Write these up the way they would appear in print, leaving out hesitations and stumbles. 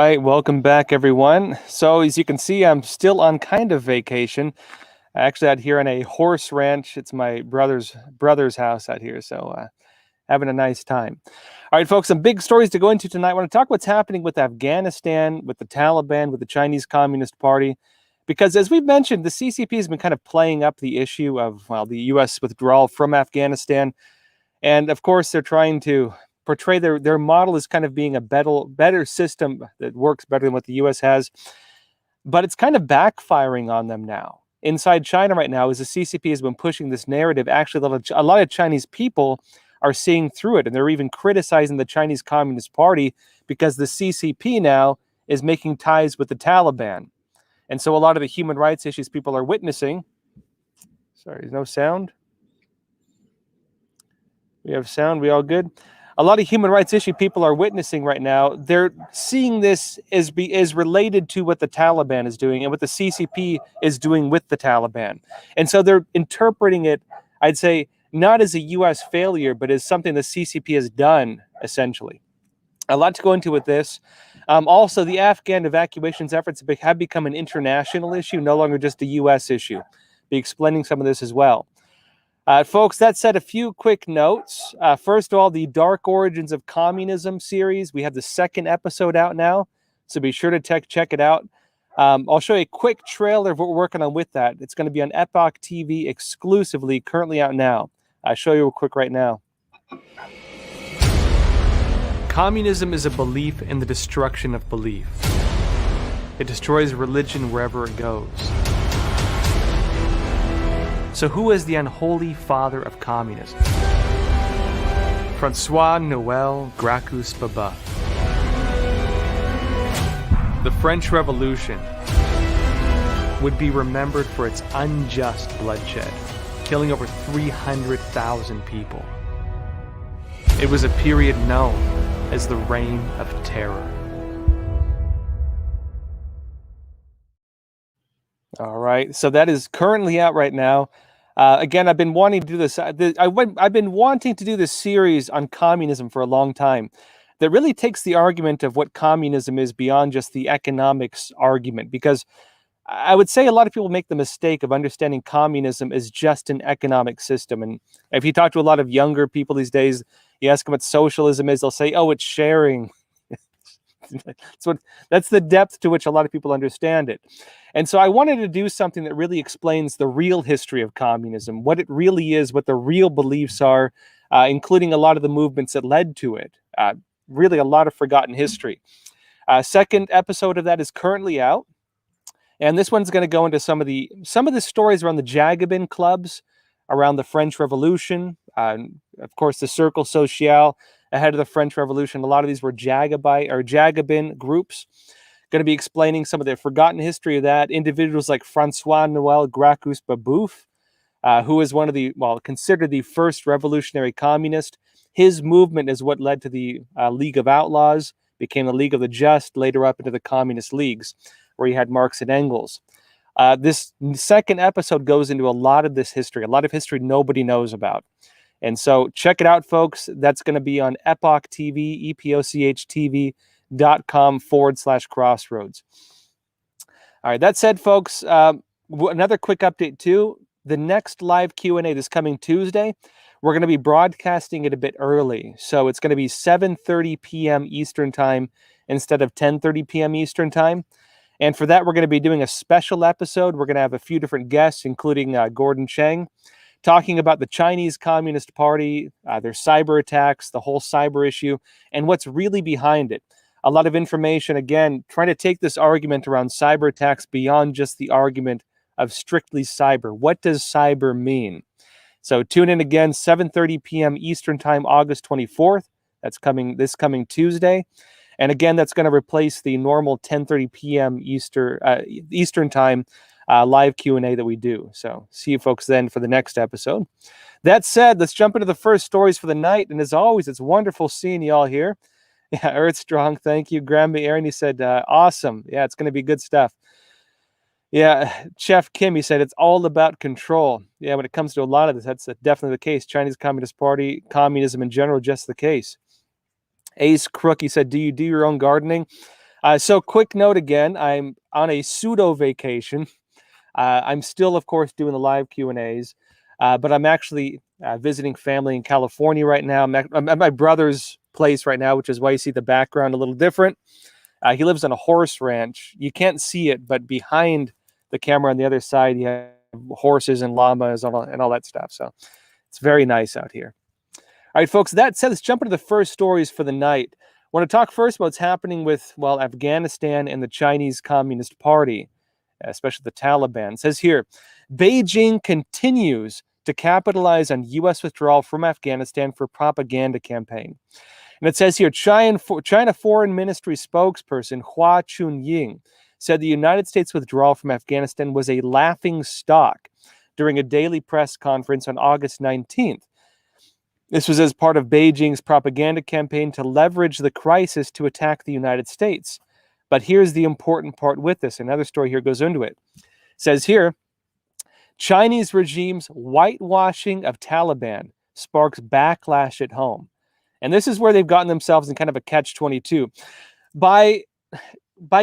right, welcome back, everyone. So as you can see, I'm still on kind of vacation. Actually, out here on a horse ranch. It's my brother's house out here, so having a nice time. All right, folks, some big stories to go into tonight. I want to talk what's happening with Afghanistan, with the Taliban, with the Chinese Communist Party, because as we've mentioned, the CCP has been kind of playing up the issue of, well, the U.S. withdrawal from Afghanistan. And of course, they're trying to portray their model as kind of being a better system that works better than what the U.S. has. But it's kind of backfiring on them now. Inside China right now, as the CCP has been pushing this narrative, actually a lot of Chinese people are seeing through it. And they're even criticizing the Chinese Communist Party because the CCP now is making ties with the Taliban. And so a lot of the human rights issues people are witnessing. Sorry, no sound. We have sound. We all good? A lot of human rights issue people are witnessing right now. They're seeing this as related to what the Taliban is doing and what the CCP is doing with the Taliban. And so they're interpreting it, I'd say, not as a U.S. failure, but as something the CCP has done, essentially. A lot to go into with this. Also, the Afghan evacuations efforts have become an international issue, no longer just a U.S. issue. Be explaining some of this as well. Folks, that said, a few quick notes. First of all, the Dark Origins of Communism series. We have the second episode out now, so be sure to check it out. I'll show you a quick trailer of what we're working on with that. It's going to be on Epoch TV exclusively, currently out now. I'll show you real quick right now. Communism is a belief in the destruction of belief. It destroys religion wherever it goes. So who is the unholy father of communism? François-Noël Gracchus-Babeuf. The French Revolution would be remembered for its unjust bloodshed, killing over 300,000 people. It was a period known as the Reign of Terror. All right, so that is currently out right now. Again, I've been wanting to do this. I've been wanting to do this series on communism for a long time. That really takes the argument of what communism is beyond just the economics argument, because I would say a lot of people make the mistake of understanding communism as just an economic system. And if you talk to a lot of younger people these days, you ask them what socialism is, they'll say, "Oh, it's sharing." That's the depth to which a lot of people understand it. And so I wanted to do something that really explains the real history of communism, what it really is, what the real beliefs are, including a lot of the movements that led to it. Really a lot of forgotten history. Second episode of that is currently out. And this one's going to go into some of the stories around the Jacobin clubs, around the French Revolution, of course, the Cercle Social ahead of the French Revolution. A lot of these were Jacobin groups. Going to be explaining some of the forgotten history of that. Individuals like François-Noël Gracchus-Babeuf, who is one of the, considered the first revolutionary communist. His movement is what led to the League of Outlaws, became the League of the Just, later up into the communist leagues, where you had Marx and Engels. This second episode goes into a lot of this history, a lot of history nobody knows about. And so check it out, folks. That's going to be on Epoch TV, epochtv.com/crossroads. All right, that said, folks, another quick update too. The next live Q&A this coming Tuesday, we're going to be broadcasting it a bit early. So it's going to be 7:30 p.m. Eastern Time instead of 10:30 p.m. Eastern Time. And for that, we're going to be doing a special episode. We're going to have a few different guests, including Gordon Cheng, talking about the Chinese Communist Party, their cyber attacks, the whole cyber issue, and what's really behind it. A lot of information, again, trying to take this argument around cyber attacks beyond just the argument of strictly cyber. What does cyber mean? So tune in again, 7:30 p.m. Eastern Time, August 24th. That's this coming Tuesday. And again, that's going to replace the normal 10:30 p.m. Eastern Time live Q&A that we do. So see you folks then for the next episode. That said, let's jump into the first stories for the night. And as always, it's wonderful seeing you all here. Yeah, Earth Strong, thank you. Granby Aaron, he said, awesome. Yeah, it's going to be good stuff. Yeah, Chef Kim, he said, it's all about control. Yeah, when it comes to a lot of this, that's definitely the case. Chinese Communist Party, communism in general, just the case. Ace Crook, he said, do you do your own gardening? So quick note again, I'm on a pseudo vacation. I'm still, of course, doing the live Q&As, but I'm actually visiting family in California right now. I'm at my brother's place right now, which is why you see the background a little different. He lives on a horse ranch. You can't see it, but behind the camera on the other side, you have horses and llamas and all that stuff. So it's very nice out here. All right, folks, that said, let's jump into the first stories for the night. I want to talk first about what's happening with, well, Afghanistan and the Chinese Communist Party, especially the Taliban. It says here, Beijing continues to capitalize on U.S. withdrawal from Afghanistan for propaganda campaign. And it says here, China Foreign Ministry spokesperson Hua Chunying said the United States withdrawal from Afghanistan was a laughing stock during a daily press conference on August 19th. This was as part of Beijing's propaganda campaign to leverage the crisis to attack the United States. But here's the important part with this. Another story here goes into it. It says here, Chinese regime's whitewashing of Taliban sparks backlash at home. And this is where they've gotten themselves in kind of a catch-22. By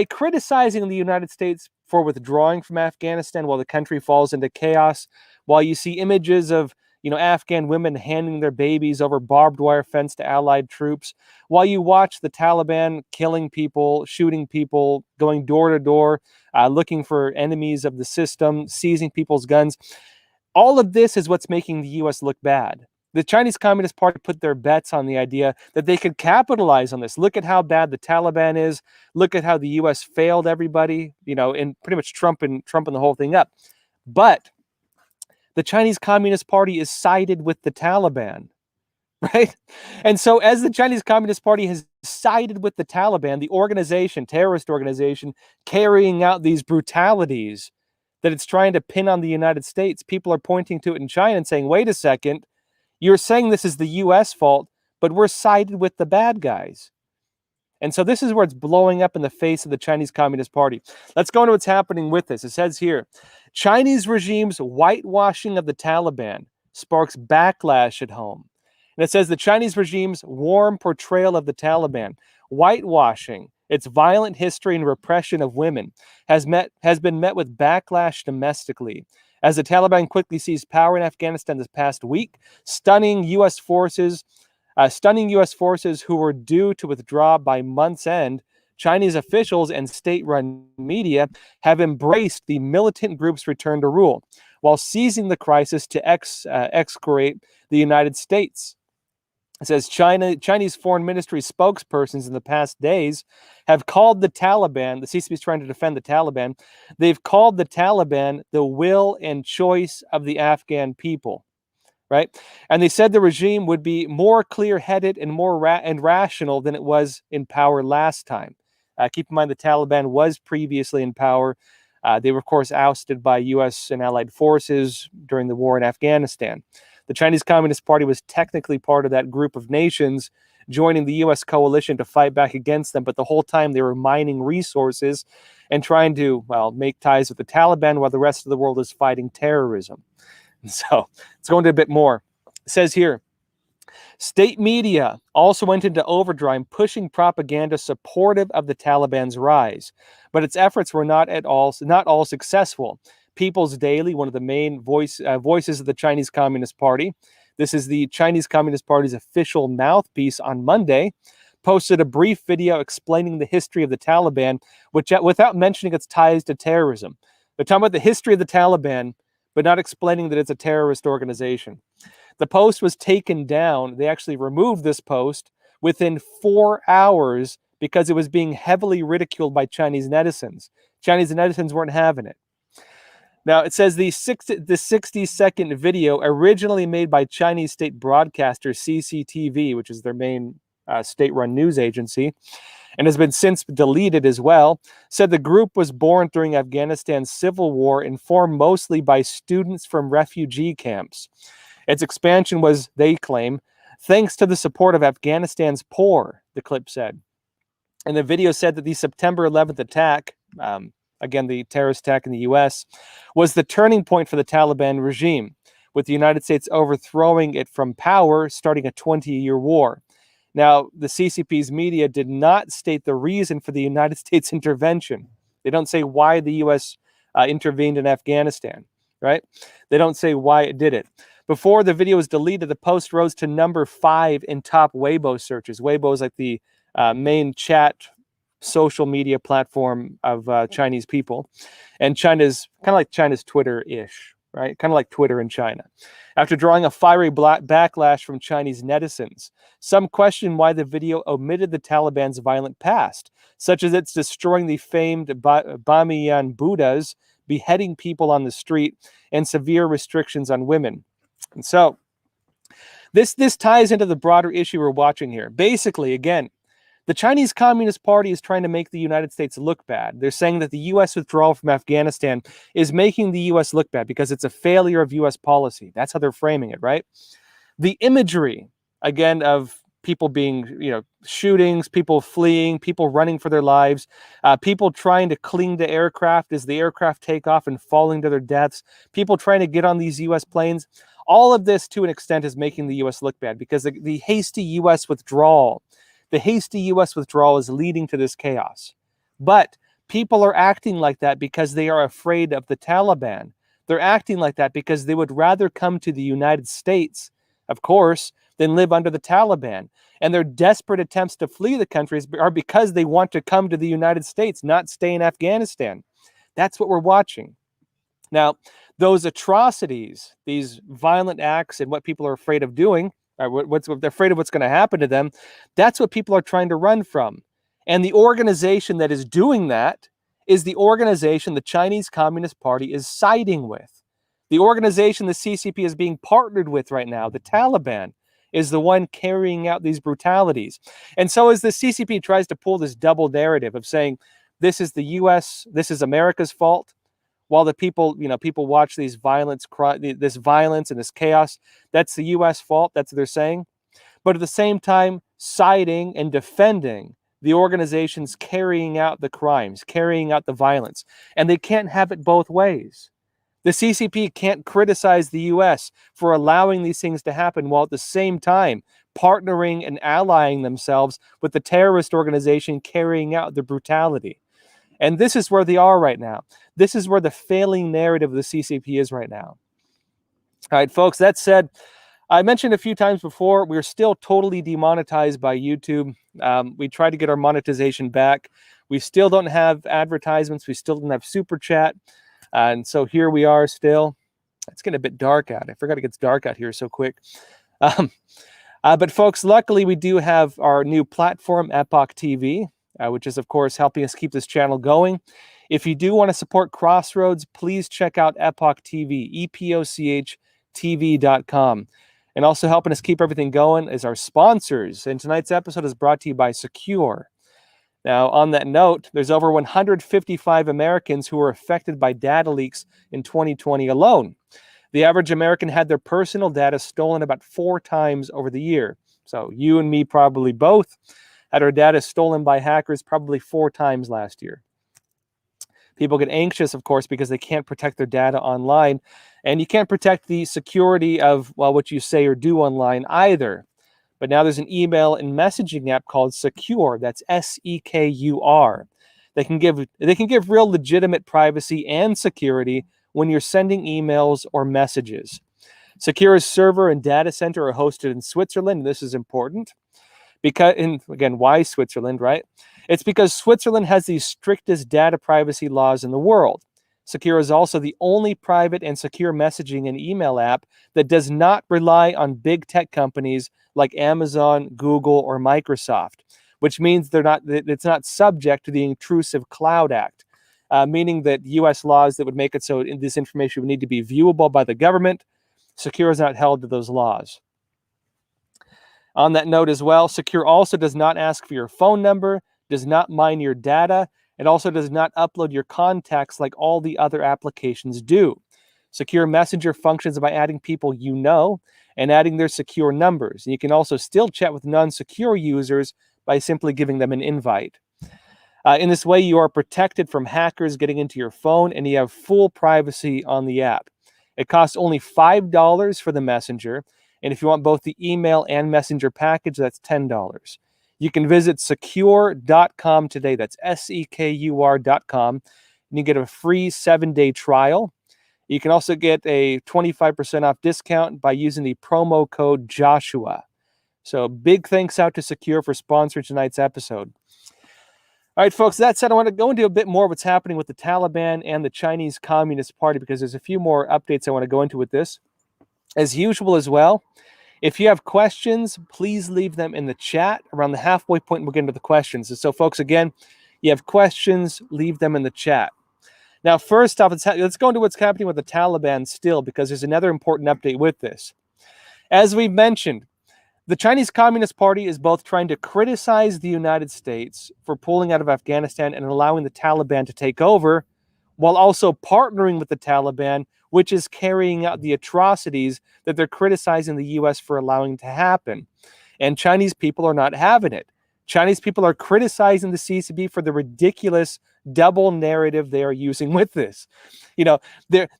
criticizing the United States for withdrawing from Afghanistan while the country falls into chaos, while you see images of Afghan women handing their babies over barbed wire fence to Allied troops, while you watch the Taliban killing people, shooting people, going door to door, looking for enemies of the system, seizing people's guns. All of this is what's making the U.S. look bad. The Chinese Communist Party put their bets on the idea that they could capitalize on this. Look at how bad the Taliban is. Look at how the U.S. failed everybody, and pretty much trumping the whole thing up. But the Chinese Communist Party is sided with the Taliban, right? And so as the Chinese Communist Party has sided with the Taliban, the terrorist organization, carrying out these brutalities that it's trying to pin on the United States, people are pointing to it in China and saying, wait a second, you're saying this is the U.S. fault, but we're sided with the bad guys. And so this is where it's blowing up in the face of the Chinese Communist Party. Let's go into what's happening with this. It says here, Chinese regime's whitewashing of the Taliban sparks backlash at home. And it says the Chinese regime's warm portrayal of the Taliban, whitewashing its violent history and repression of women, has been met with backlash domestically. As the Taliban quickly seized power in Afghanistan this past week, stunning U.S. forces who were due to withdraw by month's end, Chinese officials and state-run media have embraced the militant group's return to rule, while seizing the crisis to excoriate the United States. It says Chinese Foreign Ministry spokespersons in the past days have called the Taliban, the CCP is trying to defend the Taliban, they've called the Taliban the will and choice of the Afghan people. Right? And they said the regime would be more clear-headed and more rational than it was in power last time. Keep in mind the Taliban was previously in power. They were, of course, ousted by U.S. and allied forces during the war in Afghanistan. The Chinese Communist Party was technically part of that group of nations joining the U.S. coalition to fight back against them, but the whole time they were mining resources and trying to, make ties with the Taliban while the rest of the world is fighting terrorism. So let's go into a bit more. It says here, state media also went into overdrive, pushing propaganda supportive of the Taliban's rise, but its efforts were not all successful. People's Daily, one of the main voices of the Chinese Communist Party, this is the Chinese Communist Party's official mouthpiece, on Monday, posted a brief video explaining the history of the Taliban, without mentioning its ties to terrorism. They're talking about the history of the Taliban, but not explaining that it's a terrorist organization. The post was taken down. They actually removed this post within 4 hours because it was being heavily ridiculed by Chinese netizens. Chinese netizens weren't having it. Now, it says the 60-second video, originally made by Chinese state broadcaster CCTV, which is their main state-run news agency, and has been since deleted as well, said the group was born during Afghanistan's civil war and formed mostly by students from refugee camps. Its expansion was, they claim, thanks to the support of Afghanistan's poor, the clip said. And the video said that the September 11th attack, again, the terrorist attack in the U.S., was the turning point for the Taliban regime, with the United States overthrowing it from power, starting a 20-year war. Now, the CCP's media did not state the reason for the United States intervention. They don't say why the U.S. Intervened in Afghanistan, right? They don't say why it did it. Before the video was deleted, the post rose to number 5 in top Weibo searches. Weibo is like the main chat social media platform of Chinese people. And China's kind of like China's Twitter-ish, right? Kind of like Twitter in China. After drawing a fiery backlash from Chinese netizens, some question why the video omitted the Taliban's violent past, such as its destroying the famed Bamiyan Buddhas, beheading people on the street, and severe restrictions on women. And so, this ties into the broader issue we're watching here. Basically, again, the Chinese Communist Party is trying to make the United States look bad. They're saying that the U.S. withdrawal from Afghanistan is making the U.S. look bad because it's a failure of U.S. policy. That's how they're framing it, right? The imagery, again, of people being, shootings, people fleeing, people running for their lives, people trying to cling to aircraft as the aircraft take off and falling to their deaths, people trying to get on these U.S. planes. All of this, to an extent, is making the U.S. look bad because the hasty U.S. withdrawal is leading to this chaos. But people are acting like that because they are afraid of the Taliban. They're acting like that because they would rather come to the United States, of course, than live under the Taliban. And their desperate attempts to flee the countries are because they want to come to the United States, not stay in Afghanistan. That's what we're watching. Now, those atrocities, these violent acts, and what people are afraid of doing, they're afraid of what's going to happen to them, that's what people are trying to run from. And the organization that is doing that is the organization the Chinese Communist Party is siding with. The organization the CCP is being partnered with right now, the Taliban, is the one carrying out these brutalities. And so as the CCP tries to pull this double narrative of saying, this is the U.S., this is America's fault, while the people, people watch this violence and this chaos, that's the U.S. fault, that's what they're saying. But at the same time, siding and defending the organizations carrying out the crimes, carrying out the violence. And they can't have it both ways. The CCP can't criticize the U.S. for allowing these things to happen while at the same time partnering and allying themselves with the terrorist organization carrying out the brutality. And this is where they are right now. This is where the failing narrative of the CCP is right now. All right, folks, that said, I mentioned a few times before, we're still totally demonetized by YouTube. We tried to get our monetization back. We still don't have advertisements. We still don't have Super Chat. And so here we are still. It's getting a bit dark out. I forgot it gets dark out here so quick. But folks, luckily we do have our new platform, Epoch TV, which is, of course, helping us keep this channel going. If you do want to support Crossroads, please check out Epoch TV, epochtv.com. And also helping us keep everything going is our sponsors. And tonight's episode is brought to you by Secure. Now, on that note, there's over 155 Americans who were affected by data leaks in 2020 alone. The average American had their personal data stolen about 4 times over the year. So you and me probably both had our data stolen by hackers probably 4 times last year. People get anxious, of course, because they can't protect their data online. And you can't protect the security of, what you say or do online either. But now there's an email and messaging app called Secure. That's SEKUR. They can give real legitimate privacy and security when you're sending emails or messages. Secure's server and data center are hosted in Switzerland. This is important. Again, why Switzerland, right? It's because Switzerland has the strictest data privacy laws in the world. Secure is also the only private and secure messaging and email app that does not rely on big tech companies like Amazon, Google, or Microsoft, which means it's not subject to the Intrusive Cloud Act, meaning that U.S. laws that would make it so this information would need to be viewable by the government. Secure is not held to those laws. On that note as well, Secure also does not ask for your phone number, does not mine your data, it also does not upload your contacts like all the other applications do. Secure Messenger functions by adding people you know and adding their secure numbers. And you can also still chat with non-secure users by simply giving them an invite. In this way, you are protected from hackers getting into your phone and you have full privacy on the app. It costs only $5 for the Messenger, And if you want both the email and messenger package, that's $10. You can visit secure.com today. That's SEKUR.com. And you get a free 7-day trial. You can also get a 25% off discount by using the promo code Joshua. So big thanks out to Secure for sponsoring tonight's episode. All right, folks, that said, I want to go into a bit more of what's happening with the Taliban and the Chinese Communist Party, because there's a few more updates I want to go into with this. As usual as well, if you have questions, please leave them in the chat. Around the halfway point, we'll get into the questions. And so, folks, again, you have questions, leave them in the chat. Now, first off, let's go into what's happening with the Taliban still, because there's another important update with this. As we mentioned, the Chinese Communist Party is both trying to criticize the United States for pulling out of Afghanistan and allowing the Taliban to take over, while also partnering with the Taliban, which is carrying out the atrocities that they're criticizing the U.S. for allowing to happen. And Chinese people are not having it. Chinese people are criticizing the CCP for the ridiculous double narrative they are using with this. You know,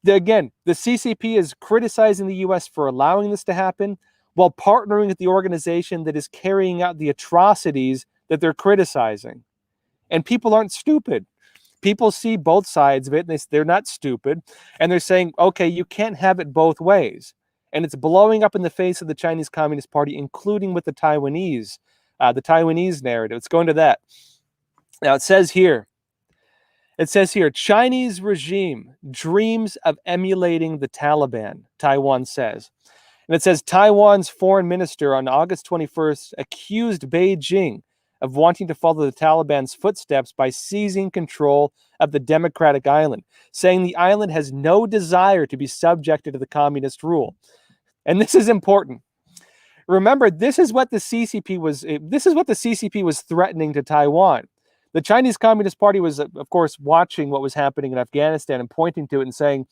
again, the CCP is criticizing the U.S. for allowing this to happen, while partnering with the organization that is carrying out the atrocities that they're criticizing. And people aren't stupid. People see both sides of it, and they're not stupid. And they're saying, okay, you can't have it both ways. And it's blowing up in the face of the Chinese Communist Party, including with the Taiwanese narrative. Let's go into that. Now, it says here, Chinese regime dreams of emulating the Taliban, Taiwan says. And it says Taiwan's foreign minister on August 21st accused Beijing of wanting to follow the Taliban's footsteps by seizing control of the democratic island, saying the island has no desire to be subjected to the communist rule. And this is important. Remember, this is what the CCP was threatening to Taiwan. The Chinese Communist Party was, of course, watching what was happening in Afghanistan and pointing to it and saying,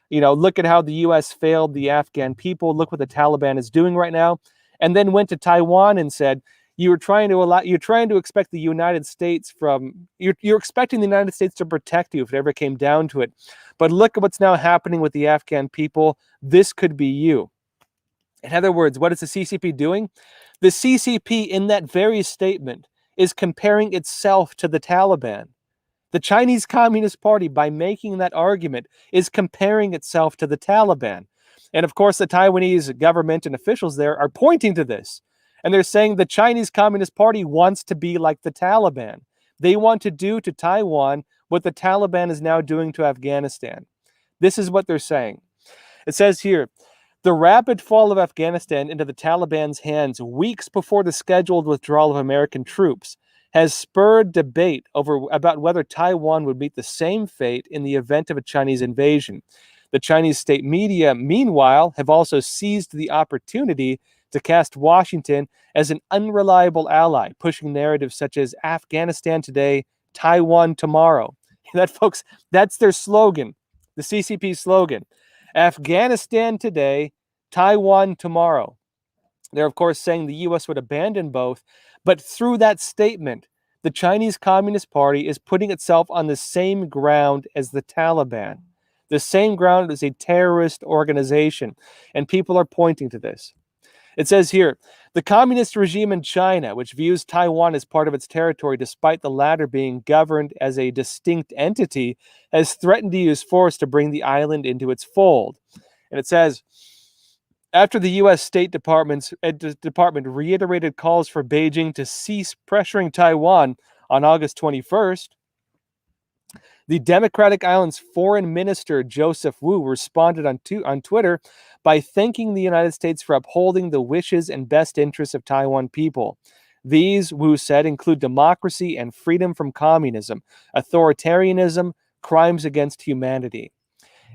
you know, look at how the U.S. failed the Afghan people. Look what the Taliban is doing right now. And then went to Taiwan and said, you're trying to expect the United States you're expecting the United States to protect you if it ever came down to it. But look at what's now happening with the Afghan people. This could be you. In other words, what is the CCP doing? The CCP, in that very statement, is comparing itself to the Taliban. The Chinese Communist Party, by making that argument, is comparing itself to the Taliban. And of course, the Taiwanese government and officials there are pointing to this. And they're saying the Chinese Communist Party wants to be like the Taliban. They want to do to Taiwan what the Taliban is now doing to Afghanistan. This is what they're saying. It says here, the rapid fall of Afghanistan into the Taliban's hands weeks before the scheduled withdrawal of American troops has spurred debate about whether Taiwan would meet the same fate in the event of a Chinese invasion. The Chinese state media, meanwhile, have also seized the opportunity to cast Washington as an unreliable ally, pushing narratives such as Afghanistan today, Taiwan tomorrow. That, folks, that's their slogan, the CCP slogan. Afghanistan today, Taiwan tomorrow. They're, of course, saying the U.S. would abandon both, but through that statement, the Chinese Communist Party is putting itself on the same ground as the Taliban, the same ground as a terrorist organization, and people are pointing to this. It says here, the communist regime in China, which views Taiwan as part of its territory despite the latter being governed as a distinct entity, has threatened to use force to bring the island into its fold. And it says, after the U.S. State Department reiterated calls for Beijing to cease pressuring Taiwan on August 21st, the Democratic Island's Foreign Minister Joseph Wu responded on Twitter by thanking the United States for upholding the wishes and best interests of Taiwan people. These, Wu said, include democracy and freedom from communism, authoritarianism, crimes against humanity.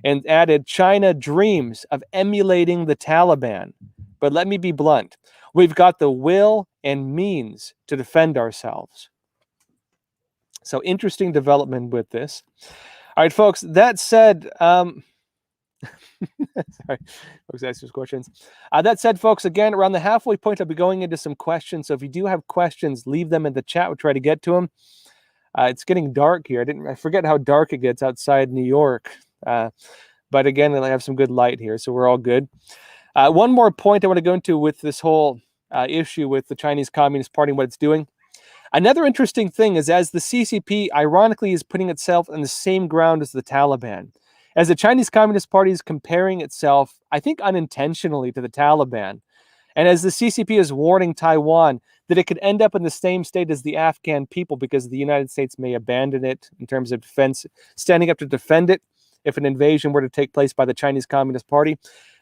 And added, China dreams of emulating the Taliban. But let me be blunt. We've got the will and means to defend ourselves. So interesting development with this. All right, folks, that said, sorry, folks, ask those questions. That said, folks, again, around the halfway point, I'll be going into some questions. So if you do have questions, leave them in the chat. We'll try to get to them. It's getting dark here. I forget how dark it gets outside New York. But again, I have some good light here, so we're all good. One more point I want to go into with this whole issue with the Chinese Communist Party and what it's doing. Another interesting thing is, as the CCP ironically is putting itself on the same ground as the Taliban, as the Chinese Communist Party is comparing itself, I think unintentionally, to the Taliban, and as the CCP is warning Taiwan that it could end up in the same state as the Afghan people because the United States may abandon it in terms of defense, standing up to defend it if an invasion were to take place by the Chinese Communist Party,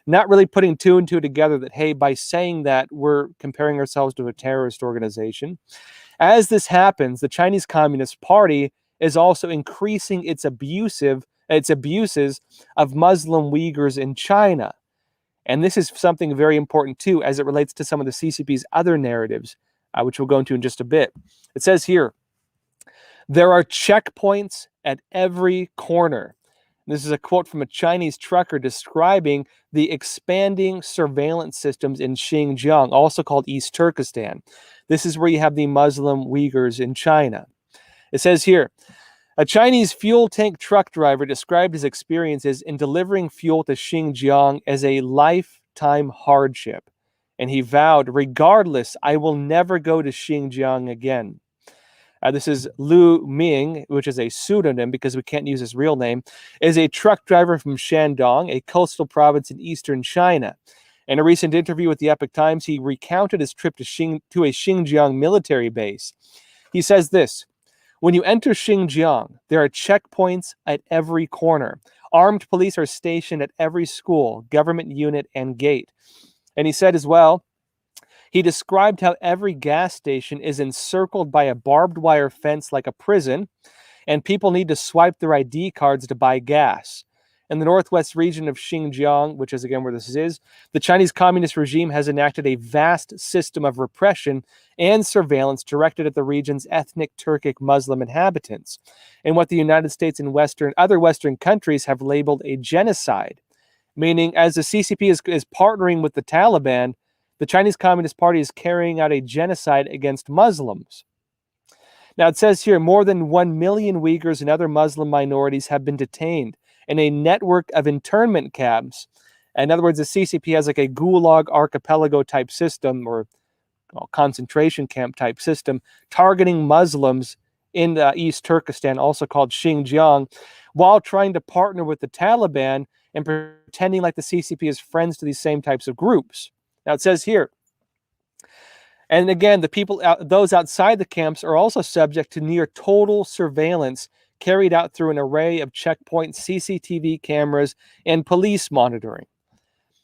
not really putting two and two together that, hey, by saying that, we're comparing ourselves to a terrorist organization. As this happens, the Chinese Communist Party is also increasing its abuses of Muslim Uyghurs in China. And this is something very important, too, as it relates to some of the CCP's other narratives, which we'll go into in just a bit. It says here, there are checkpoints at every corner. This is a quote from a Chinese trucker describing the expanding surveillance systems in Xinjiang, also called East Turkestan. This is where you have the Muslim Uyghurs in China. It says here, a Chinese fuel tank truck driver described his experiences in delivering fuel to Xinjiang as a lifetime hardship. And he vowed, regardless, I will never go to Xinjiang again. This is Lu Ming, which is a pseudonym because we can't use his real name, is a truck driver from Shandong, a coastal province in eastern China. In a recent interview with the Epoch Times, he recounted his trip to a Xinjiang military base. He says this, when you enter Xinjiang, there are checkpoints at every corner. Armed police are stationed at every school, government unit, and gate. And he said as well, he described how every gas station is encircled by a barbed wire fence like a prison, and people need to swipe their ID cards to buy gas. In the northwest region of Xinjiang, which is again where this is, the Chinese Communist regime has enacted a vast system of repression and surveillance directed at the region's ethnic Turkic Muslim inhabitants, and what the United States and other Western countries have labeled a genocide, meaning as the CCP is partnering with the Taliban, the Chinese Communist Party is carrying out a genocide against Muslims. Now it says here, more than 1 million Uyghurs and other Muslim minorities have been detained in a network of internment camps. In other words, the CCP has like a Gulag archipelago type system or concentration camp type system targeting Muslims in East Turkestan, also called Xinjiang, while trying to partner with the Taliban and pretending like the CCP is friends to these same types of groups. Now it says here, and again, the people, those outside the camps are also subject to near total surveillance carried out through an array of checkpoints, CCTV cameras, and police monitoring.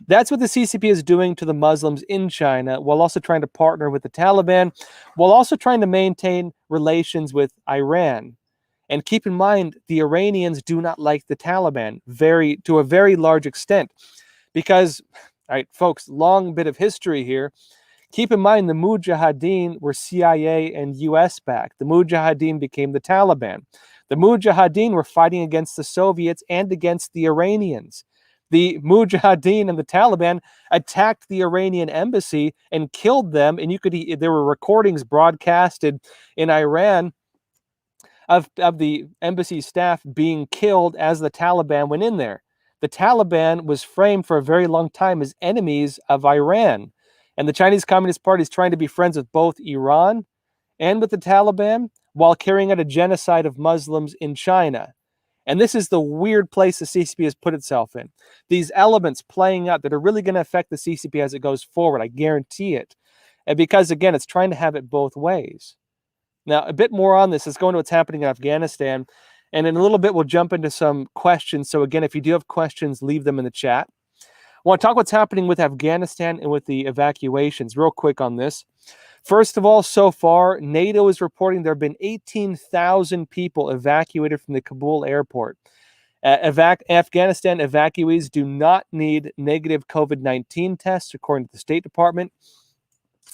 That's what the CCP is doing to the Muslims in China, while also trying to partner with the Taliban, while also trying to maintain relations with Iran. And keep in mind, the Iranians do not like the Taliban to a very large extent. Because, all right, folks, long bit of history here. Keep in mind, the Mujahideen were CIA and US backed. The Mujahideen became the Taliban. The Mujahideen were fighting against the Soviets and against the Iranians. The Mujahideen and the Taliban attacked the Iranian embassy and killed them. And there were recordings broadcasted in Iran of the embassy staff being killed as the Taliban went in there. The Taliban was framed for a very long time as enemies of Iran. And the Chinese Communist Party is trying to be friends with both Iran and with the Taliban while carrying out a genocide of Muslims in China. And this is the weird place the CCP has put itself in. These elements playing out that are really going to affect the CCP as it goes forward. I guarantee it. And because, again, it's trying to have it both ways. Now, a bit more on this. Let's go into what's happening in Afghanistan. And in a little bit, we'll jump into some questions. So, again, if you do have questions, leave them in the chat. I want to talk what's happening with Afghanistan and with the evacuations. Real quick on this. First of all, so far, NATO is reporting there have been 18,000 people evacuated from the Kabul airport. Afghanistan evacuees do not need negative COVID-19 tests, according to the State Department,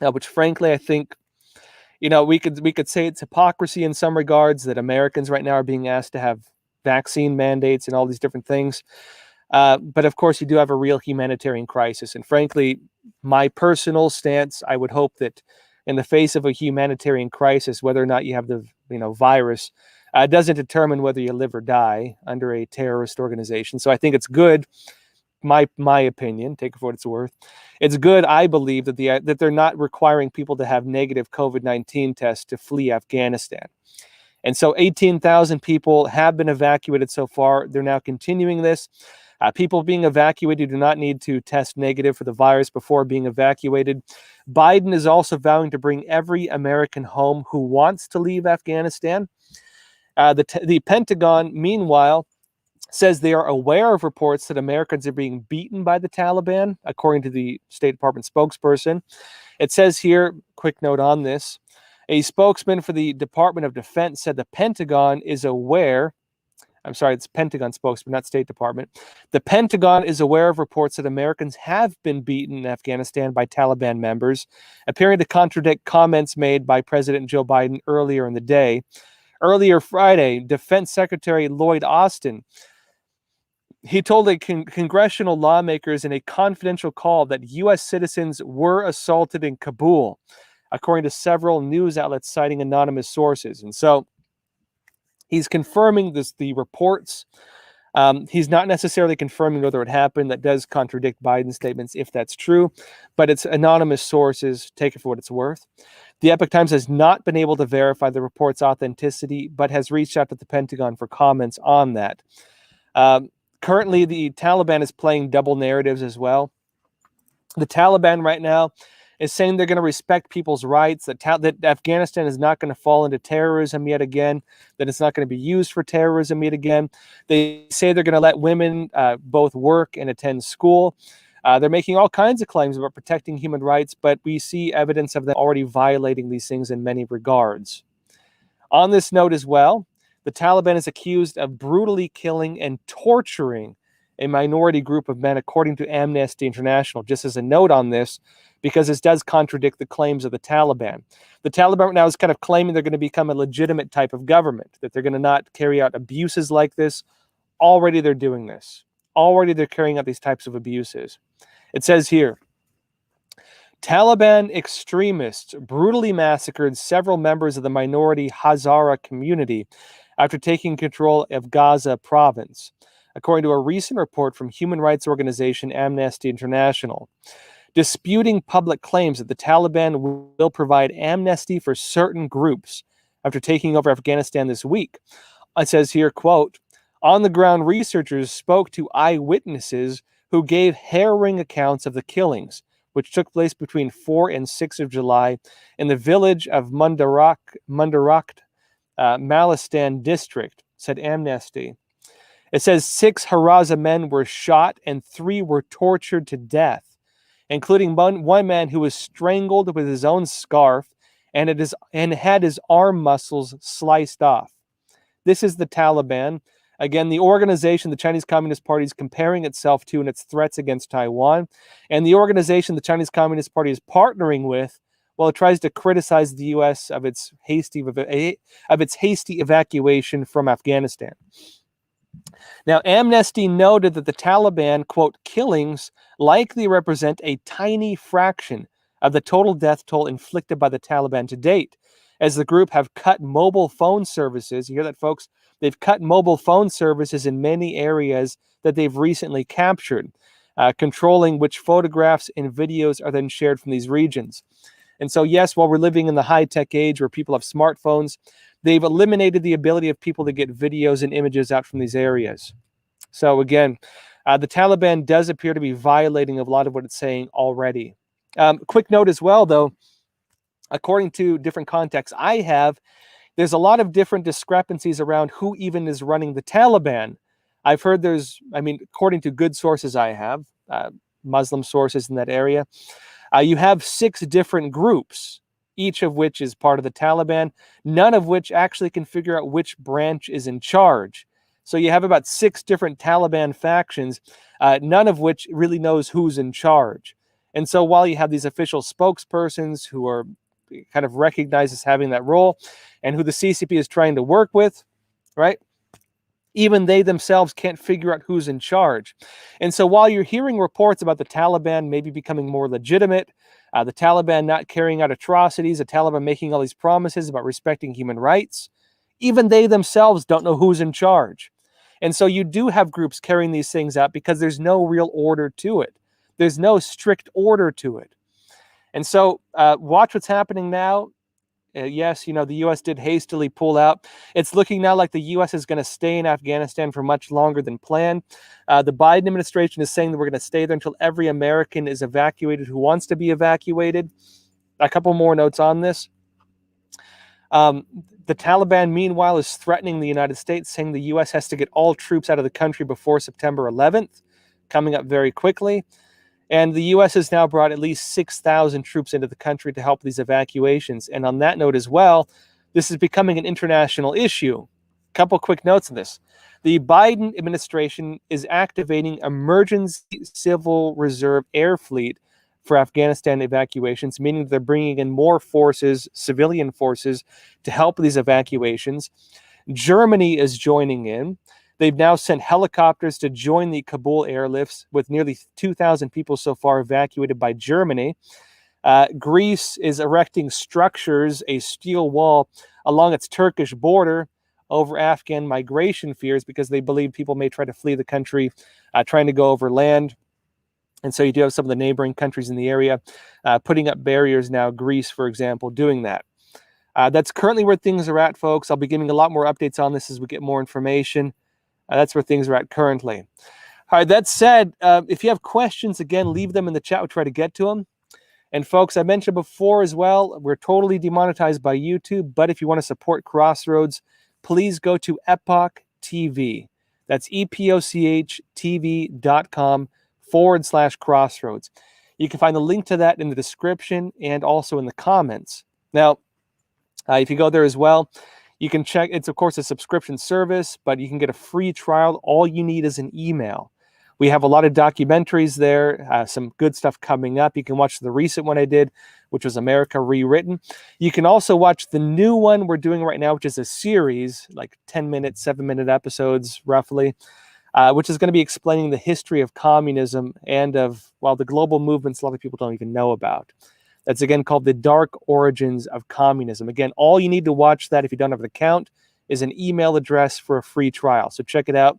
which, frankly, I think, we could say it's hypocrisy in some regards that Americans right now are being asked to have vaccine mandates and all these different things. But of course, you do have a real humanitarian crisis. And frankly, my personal stance, I would hope that in the face of a humanitarian crisis, whether or not you have the virus, doesn't determine whether you live or die under a terrorist organization. So I think it's good my opinion, take it for what it's worth. It's good, I believe, that they're not requiring people to have negative COVID-19 tests to flee Afghanistan. And so 18,000 people have been evacuated so far. They're now continuing this. People being evacuated do not need to test negative for the virus before being evacuated. Biden is also vowing to bring every American home who wants to leave Afghanistan. The Pentagon, meanwhile, says they are aware of reports that Americans are being beaten by the Taliban, according to the State Department spokesperson. It says here, quick note on this, a spokesman for the Department of Defense said the Pentagon is aware, I'm sorry, it's Pentagon spokesman, not State Department. The Pentagon is aware of reports that Americans have been beaten in Afghanistan by Taliban members, appearing to contradict comments made by President Joe Biden earlier in the day. Earlier Friday, Defense Secretary Lloyd Austin, he told congressional lawmakers in a confidential call that U.S. citizens were assaulted in Kabul, according to several news outlets citing anonymous sources. And so he's confirming the reports. He's not necessarily confirming whether it happened. That does contradict Biden's statements if that's true, but it's anonymous sources. Take it for what it's worth. The Epoch Times has not been able to verify the report's authenticity, but has reached out to the Pentagon for comments on that. Currently, the Taliban is playing double narratives as well. The Taliban right now is saying they're going to respect people's rights, that Afghanistan is not going to fall into terrorism yet again, that it's not going to be used for terrorism yet again. They say they're going to let women both work and attend school. They're making all kinds of claims about protecting human rights, but we see evidence of them already violating these things in many regards. On this note as well, the Taliban is accused of brutally killing and torturing a minority group of men, according to Amnesty International. Just as a note on this, because this does contradict the claims of the Taliban. The Taliban now is kind of claiming they're going to become a legitimate type of government, that they're going to not carry out abuses like this. Already they're doing this. Already they're carrying out these types of abuses. It says here, Taliban extremists brutally massacred several members of the minority Hazara community after taking control of Gaza province, according to a recent report from human rights organization Amnesty International, disputing public claims that the Taliban will provide amnesty for certain groups after taking over Afghanistan this week. It says here, quote, on-the-ground researchers spoke to eyewitnesses who gave harrowing accounts of the killings, which took place between 4 and 6 of July in the village of Mundarakt, Malistan district, said Amnesty. It says 6 Haraza men were shot and 3 were tortured to death, including one man who was strangled with his own scarf and had his arm muscles sliced off. This is the Taliban. Again, the organization the Chinese Communist Party is comparing itself to in its threats against Taiwan, and the organization the Chinese Communist Party is partnering with while it tries to criticize the U.S. of its hasty evacuation from Afghanistan. Now, Amnesty noted that the Taliban, quote, killings likely represent a tiny fraction of the total death toll inflicted by the Taliban to date, as the group have cut mobile phone services. You hear that, folks? They've cut mobile phone services in many areas that they've recently captured, controlling which photographs and videos are then shared from these regions. And so, yes, while we're living in the high-tech age where people have smartphones, they've eliminated the ability of people to get videos and images out from these areas. So again, the Taliban does appear to be violating a lot of what it's saying already. Quick note as well, though, according to different contexts I have, there's a lot of different discrepancies around who even is running the Taliban. I've heard according to good sources I have, Muslim sources in that area, you have 6 different groups, each of which is part of the Taliban, none of which actually can figure out which branch is in charge. So you have about 6 different Taliban factions, none of which really knows who's in charge. And so while you have these official spokespersons who are kind of recognized as having that role and who the CCP is trying to work with, right? Even they themselves can't figure out who's in charge. And so while you're hearing reports about the Taliban maybe becoming more legitimate, the Taliban not carrying out atrocities, the Taliban making all these promises about respecting human rights, even they themselves don't know who's in charge. And so you do have groups carrying these things out because there's no real order to it. There's no strict order to it. And so watch what's happening now. Yes, you know, the U.S. did hastily pull out. It's looking now like the U.S. is going to stay in Afghanistan for much longer than planned. The Biden administration is saying that we're going to stay there until every American is evacuated who wants to be evacuated. A couple more notes on this. The Taliban, meanwhile, is threatening the United States, saying the U.S. has to get all troops out of the country before September 11th, coming up very quickly. And the U.S. has now brought at least 6,000 troops into the country to help these evacuations. And on that note as well, this is becoming an international issue. A couple quick notes on this. The Biden administration is activating emergency civil reserve air fleet for Afghanistan evacuations, meaning that they're bringing in more forces, civilian forces, to help these evacuations. Germany is joining in. They've now sent helicopters to join the Kabul airlifts, with nearly 2,000 people so far evacuated by Germany. Greece is erecting structures, a steel wall, along its Turkish border over Afghan migration fears, because they believe people may try to flee the country, trying to go over land. And so you do have some of the neighboring countries in the area putting up barriers now, Greece, for example, doing that. That's currently where things are at, folks. I'll be giving a lot more updates on this as we get more information. That's where things are at currently. All right, that said, if you have questions, again, leave them in the chat. We'll try to get to them. And folks, I mentioned before as well, we're totally demonetized by YouTube. But if you want to support Crossroads, please go to Epoch TV. That's epochtv.com/Crossroads. You can find the link to that in the description and also in the comments. Now, if you go there as well, you can check. It's, of course, a subscription service, but you can get a free trial. All you need is an email. We have a lot of documentaries there, some good stuff coming up. You can watch the recent one I did, which was America Rewritten. You can also watch the new one we're doing right now, which is a series, like 10-minute, 7-minute episodes, roughly, which is going to be explaining the history of communism and of, well, the global movements a lot of people don't even know about. That's, again, called The Dark Origins of Communism. Again, all you need to watch that if you don't have an account is an email address for a free trial. So check it out.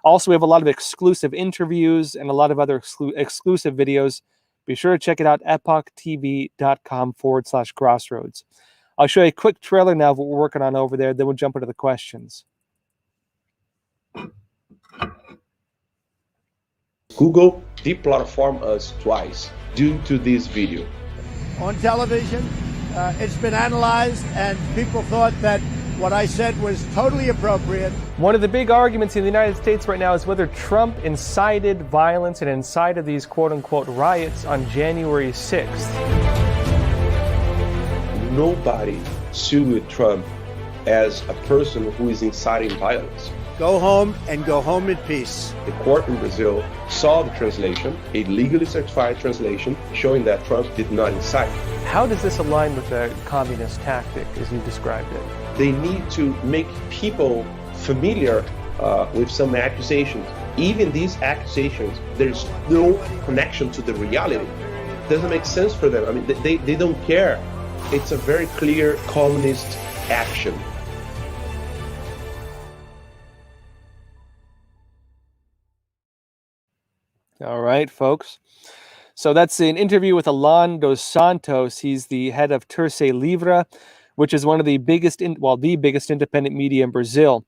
Also, we have a lot of exclusive interviews and a lot of other exclusive videos. Be sure to check it out, epochtv.com/Crossroads. I'll show you a quick trailer now of what we're working on over there. Then we'll jump into the questions. Google deplatformed us twice due to this video. On television, it's been analyzed, and people thought that what I said was totally appropriate. One of the big arguments in the United States right now is whether Trump incited violence and incited these quote-unquote riots on January 6th. Nobody sued Trump as a person who is inciting violence. Go home and go home in peace. The court in Brazil saw the translation, a legally certified translation, showing that Trump did not incite. How does this align with the communist tactic, as you described it? They need to make people familiar with some accusations. Even these accusations, there's no connection to the reality. It doesn't make sense for them. I mean, they don't care. It's a very clear communist action. All right, folks. So that's an interview with Alan dos Santos. He's the head of Terceira Livre, which is one of the biggest, the biggest independent media in Brazil.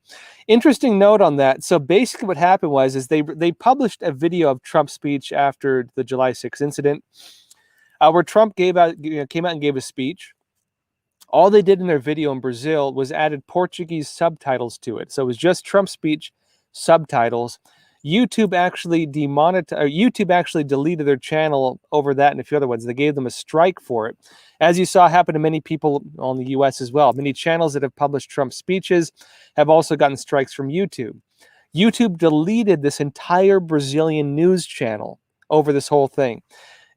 Interesting note on that. So basically what happened was they published a video of Trump's speech after the July 6th incident, where Trump came out and gave a speech. All they did in their video in Brazil was added Portuguese subtitles to it. So it was just Trump's speech, subtitles. YouTube actually deleted their channel over that and a few other ones. They gave them a strike for it. As you saw happen to many people in the US as well. Many channels that have published Trump speeches have also gotten strikes from YouTube. YouTube deleted this entire Brazilian news channel over this whole thing.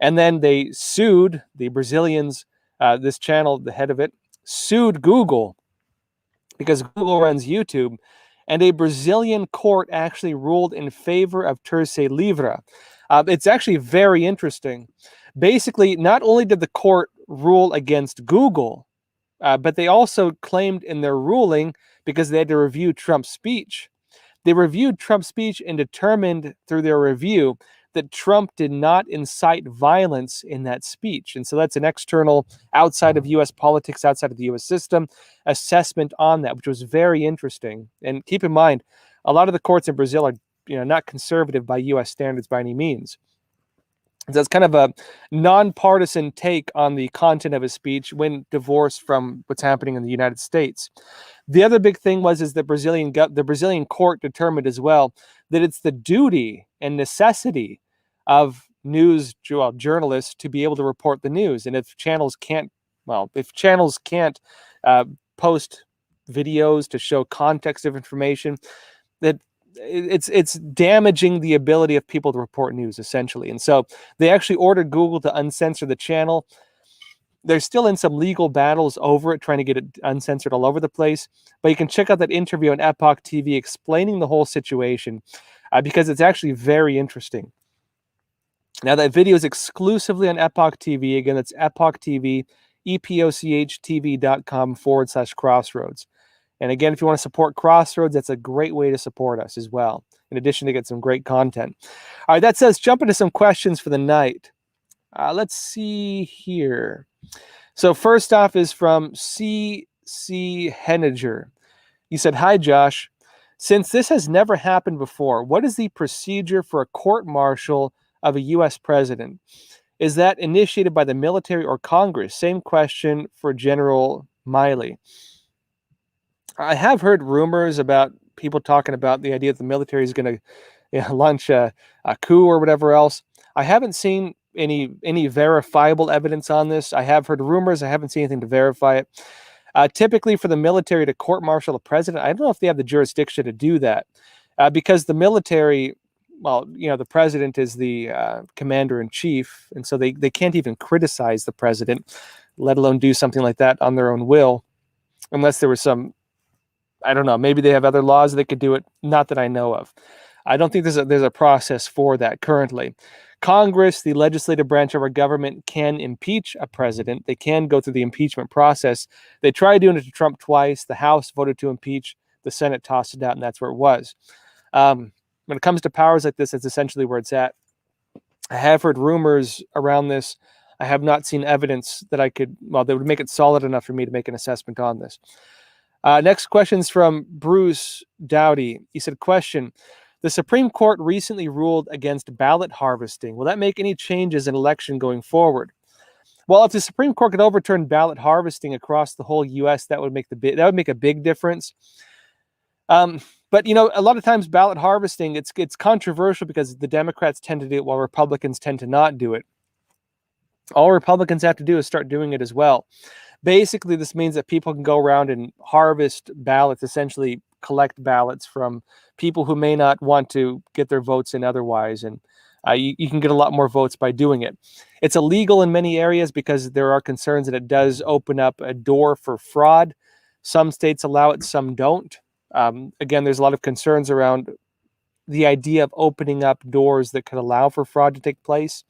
And then they sued the Brazilians, this channel, the head of it, sued Google because Google runs YouTube. And a Brazilian court actually ruled in favor of Terceira Livre. It's actually very interesting. Basically, not only did the court rule against Google, but they also claimed in their ruling, because they had to review Trump's speech, They reviewed Trump's speech and determined through their review that Trump did not incite violence in that speech. And so that's an external, outside of U.S. politics, outside of the U.S. system, assessment on that, which was very interesting. And keep in mind, a lot of the courts in Brazil are not conservative by U.S. standards by any means. So it's kind of a nonpartisan take on the content of his speech when divorced from what's happening in the United States. The other big thing is the Brazilian court determined as well that it's the duty and necessity of news journalists to be able to report the news. And if channels can't post videos to show context of information, that it's damaging the ability of people to report news, essentially. And so they actually ordered Google to uncensor the channel. They're still in some legal battles over it, trying to get it uncensored all over the place. But you can check out that interview on Epoch TV explaining the whole situation because it's actually very interesting. Now, that video is exclusively on Epoch TV. Again, that's Epoch TV, epochtv.com/Crossroads. And again, if you want to support Crossroads, that's a great way to support us as well, in addition to get some great content. All right, that says jump into some questions for the night. Let's see here. So first off is from C.C. Henniger. He said, "Hi, Josh. Since this has never happened before, what is the procedure for a court-martial of a U.S. president? Is that initiated by the military or Congress? Same question for General Miley." I have heard rumors about people talking about the idea that the military is going to launch a coup or whatever else. I haven't seen any verifiable evidence on this. I have heard rumors. I haven't seen anything to verify it. Typically, for the military to court-martial a president, I don't know if they have the jurisdiction to do that because the military, the president is the commander-in-chief, and so they can't even criticize the president, let alone do something like that on their own will, unless there was some, I don't know, maybe they have other laws that could do it, not that I know of. I don't think there's a process for that currently. Congress, the legislative branch of our government, can impeach a president. They can go through the impeachment process. They tried doing it to Trump twice. The House voted to impeach. The Senate tossed it out, and that's where it was. When it comes to powers like this, that's essentially where it's at. I have heard rumors around this. I have not seen evidence that that would make it solid enough for me to make an assessment on this. Next question is from Bruce Dowdy. He said, question, the Supreme Court recently ruled against ballot harvesting. Will that make any changes in election going forward? Well, if the Supreme Court could overturn ballot harvesting across the whole U.S., that would make a big difference. But a lot of times ballot harvesting, it's controversial because the Democrats tend to do it while Republicans tend to not do it. All Republicans have to do is start doing it as well. Basically, this means that people can go around and harvest ballots, essentially collect ballots from people who may not want to get their votes in otherwise. And you can get a lot more votes by doing it. It's illegal in many areas because there are concerns that it does open up a door for fraud. Some states allow it, some don't. Again, there's a lot of concerns around the idea of opening up doors that could allow for fraud to take place.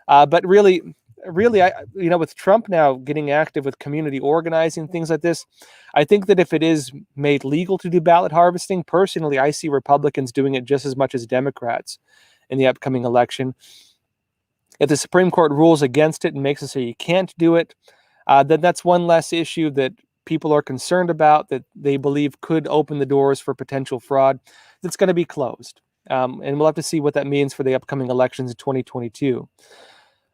But really, with Trump now getting active with community organizing, things like this, I think that if it is made legal to do ballot harvesting, personally, I see Republicans doing it just as much as Democrats in the upcoming election. If the Supreme Court rules against it and makes it so you can't do it, then that's one less issue that people are concerned about, that they believe could open the doors for potential fraud that's going to be closed. And we'll have to see what that means for the upcoming elections in 2022.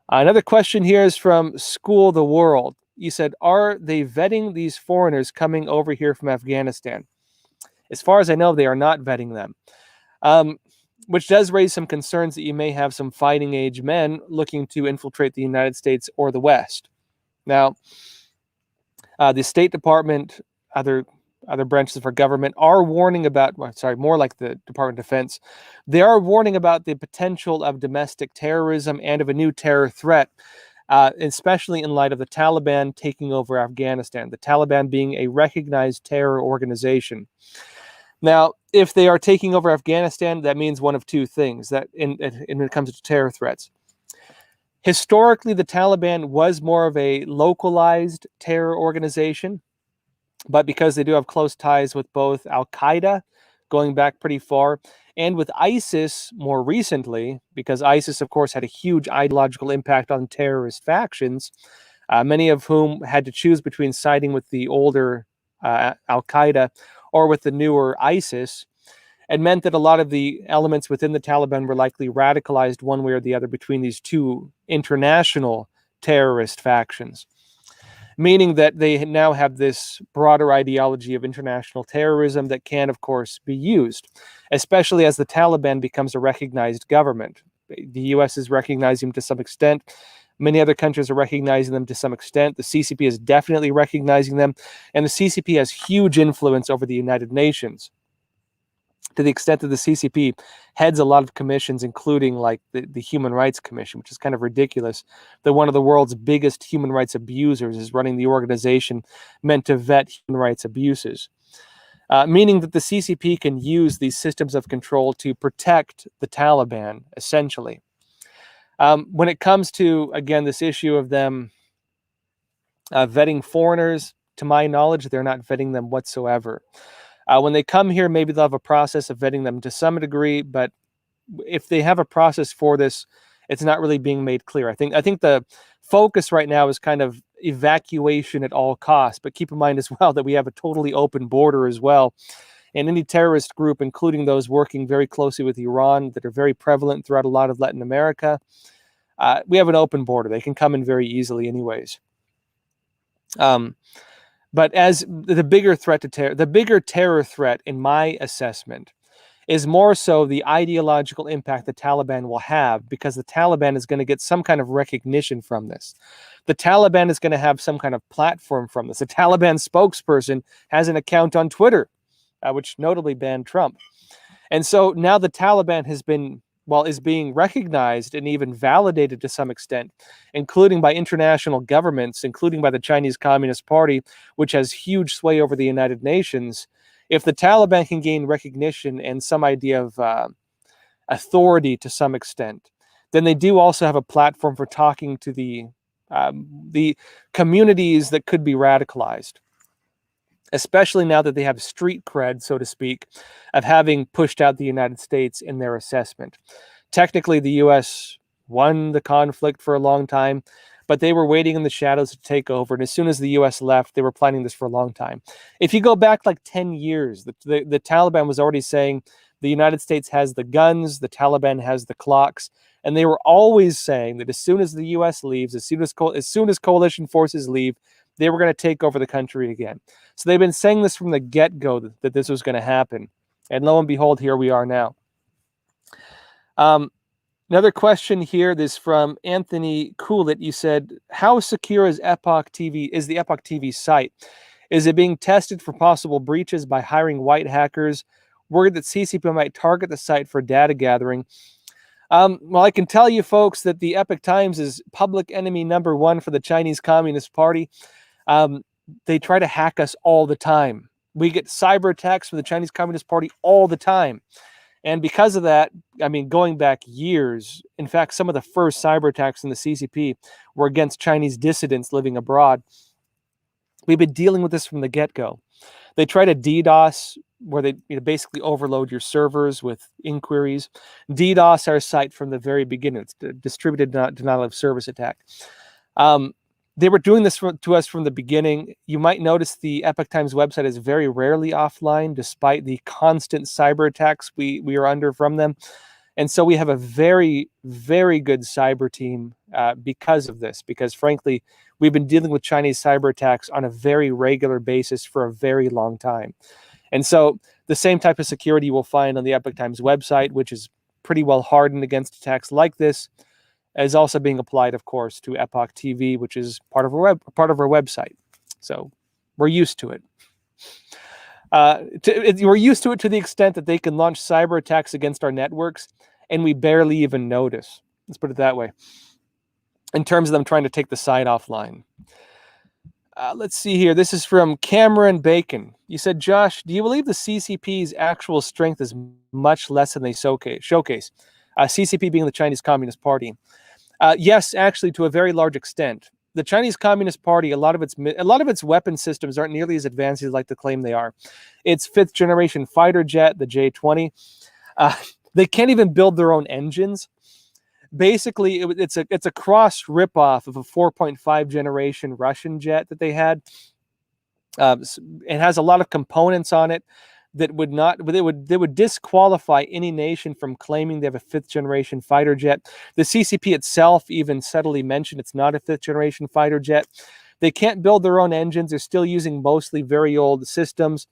Another question here is from School the World. You said, are they vetting these foreigners coming over here from Afghanistan? As far as I know, they are not vetting them, which does raise some concerns that you may have some fighting age men looking to infiltrate the United States or the West. Now, the State Department, other branches of our government are warning about, more like the Department of Defense, they are warning about the potential of domestic terrorism and of a new terror threat, especially in light of the Taliban taking over Afghanistan, the Taliban being a recognized terror organization. Now, if they are taking over Afghanistan, that means one of two things that when it comes to terror threats. Historically, the Taliban was more of a localized terror organization, but because they do have close ties with both Al-Qaeda, going back pretty far. And with ISIS more recently, because ISIS, of course, had a huge ideological impact on terrorist factions, many of whom had to choose between siding with the older Al-Qaeda or with the newer ISIS. It meant that a lot of the elements within the Taliban were likely radicalized one way or the other between these two international terrorist factions, meaning that they now have this broader ideology of international terrorism that can, of course, be used, especially as the Taliban becomes a recognized government. The US is recognizing them to some extent. Many other countries are recognizing them to some extent. The CCP is definitely recognizing them, and the CCP has huge influence over the United Nations, to the extent that the CCP heads a lot of commissions, including like the Human Rights Commission, which is kind of ridiculous that one of the world's biggest human rights abusers is running the organization meant to vet human rights abuses, meaning that the CCP can use these systems of control to protect the Taliban, essentially. When it comes to, again, this issue of them vetting foreigners, to my knowledge, they're not vetting them whatsoever. When they come here, maybe they'll have a process of vetting them to some degree, but if they have a process for this, it's not really being made clear. I think the focus right now is kind of evacuation at all costs, but keep in mind as well that we have a totally open border as well. And any terrorist group, including those working very closely with Iran that are very prevalent throughout a lot of Latin America, we have an open border. They can come in very easily anyways. But as the bigger threat to terror, the bigger terror threat, in my assessment, is more so the ideological impact the Taliban will have, because the Taliban is going to get some kind of recognition from this. The Taliban is going to have some kind of platform from this. The Taliban spokesperson has an account on Twitter, which notably banned Trump. And so now the Taliban has been, well, is being recognized and even validated to some extent, including by international governments, including by the Chinese Communist Party, which has huge sway over the United Nations. If the Taliban can gain recognition and some idea of authority to some extent, then they do also have a platform for talking to the communities that could be radicalized, especially now that they have street cred, so to speak, of having pushed out the United States in their assessment. Technically, the U.S. won the conflict for a long time, but they were waiting in the shadows to take over. And as soon as the U.S. left, they were planning this for a long time. If you go back like 10 years, the Taliban was already saying the United States has the guns, the Taliban has the clocks, and they were always saying that as soon as the U.S. leaves, as soon as coalition forces leave, they were going to take over the country again. So they've been saying this from the get-go that this was going to happen. And lo and behold, here we are now. Another question here, this from Anthony Coolit. You said, how secure is Epoch TV? Is the Epoch TV site? Is it being tested for possible breaches by hiring white hackers? Worried that CCP might target the site for data gathering. Well, I can tell you folks that the Epoch Times is public enemy number one for the Chinese Communist Party. They try to hack us all the time. We get cyber attacks from the Chinese Communist Party all the time. And because of that, I mean, going back years, in fact, some of the first cyber attacks in the CCP were against Chinese dissidents living abroad. We've been dealing with this from the get-go. They try to DDoS, where they basically overload your servers with inquiries. DDoS our site from the very beginning. It's a distributed denial of service attack. They were doing this to us from the beginning. You might notice the Epoch Times website is very rarely offline, despite the constant cyber attacks we are under from them. And so we have a very, very good cyber team because of this, because frankly, we've been dealing with Chinese cyber attacks on a very regular basis for a very long time. And so the same type of security you will find on the Epoch Times website, which is pretty well hardened against attacks like this, is also being applied, of course, to Epoch TV, which is part of our website. So we're used to it. We're used to it to the extent that they can launch cyber attacks against our networks, and we barely even notice. Let's put it that way. In terms of them trying to take the site offline. Let's see here. This is from Cameron Bacon. You said, Josh, do you believe the CCP's actual strength is much less than they showcase? CCP being the Chinese Communist Party. Yes, actually, to a very large extent. the Chinese Communist Party, a lot of its weapon systems aren't nearly as advanced as they like to claim they are. Its 5th generation fighter jet, the J-20, they can't even build their own engines. Basically, it's a cross ripoff of a 4.5 generation Russian jet that they had. It has a lot of components on it that would disqualify any nation from claiming they have a 5th generation fighter jet. The CCP itself even subtly mentioned it's not a 5th generation fighter jet. They can't build their own engines. They're still using mostly very old systems.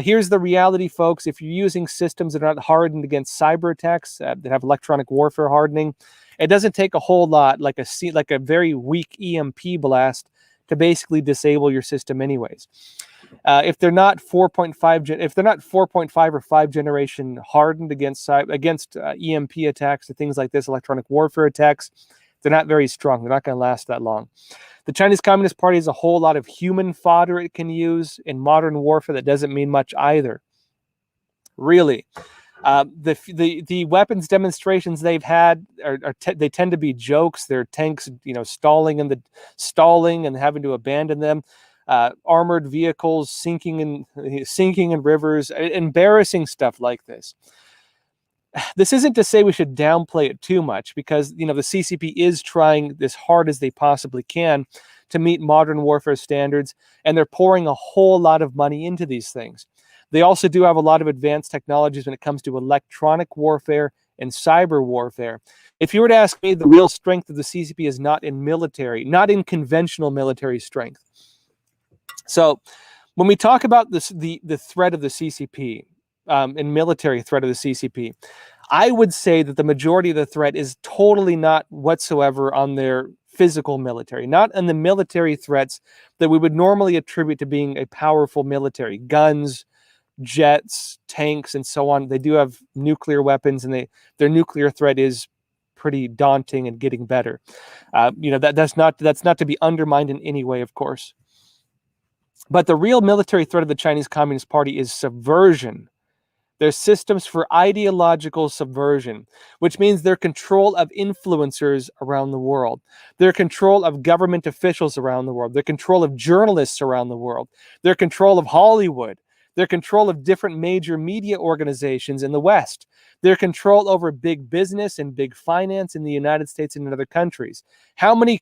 Here's the reality, folks. If you're using systems that are not hardened against cyber attacks, that have electronic warfare hardening, it doesn't take a whole lot, like a very weak EMP blast, to basically disable your system anyways. If they're not 4.5 or 5 generation hardened against EMP attacks or things like this, electronic warfare attacks, they're not very strong. They're not going to last that long. The Chinese Communist Party has a whole lot of human fodder it can use in modern warfare that doesn't mean much either. Really. The weapons demonstrations they've had they tend to be jokes. They're tanks, stalling and having to abandon them. Armored vehicles sinking in rivers, embarrassing stuff like this. This isn't to say we should downplay it too much, because the CCP is trying as hard as they possibly can to meet modern warfare standards, and they're pouring a whole lot of money into these things. They also do have a lot of advanced technologies when it comes to electronic warfare and cyber warfare. If you were to ask me, the real strength of the CCP is not in conventional military strength. So when we talk about the threat of the CCP, and military threat of the CCP, I would say that the majority of the threat is totally not whatsoever on their physical military, not on the military threats that we would normally attribute to being a powerful military, guns, jets, tanks, and so on. They do have nuclear weapons, and their nuclear threat is pretty daunting and getting better. That's not to be undermined in any way, of course. But the real military threat of the Chinese Communist Party is subversion. Their systems for ideological subversion, which means their control of influencers around the world, their control of government officials around the world, their control of journalists around the world, their control of Hollywood, their control of different major media organizations in the West, their control over big business and big finance in the United States and in other countries. How many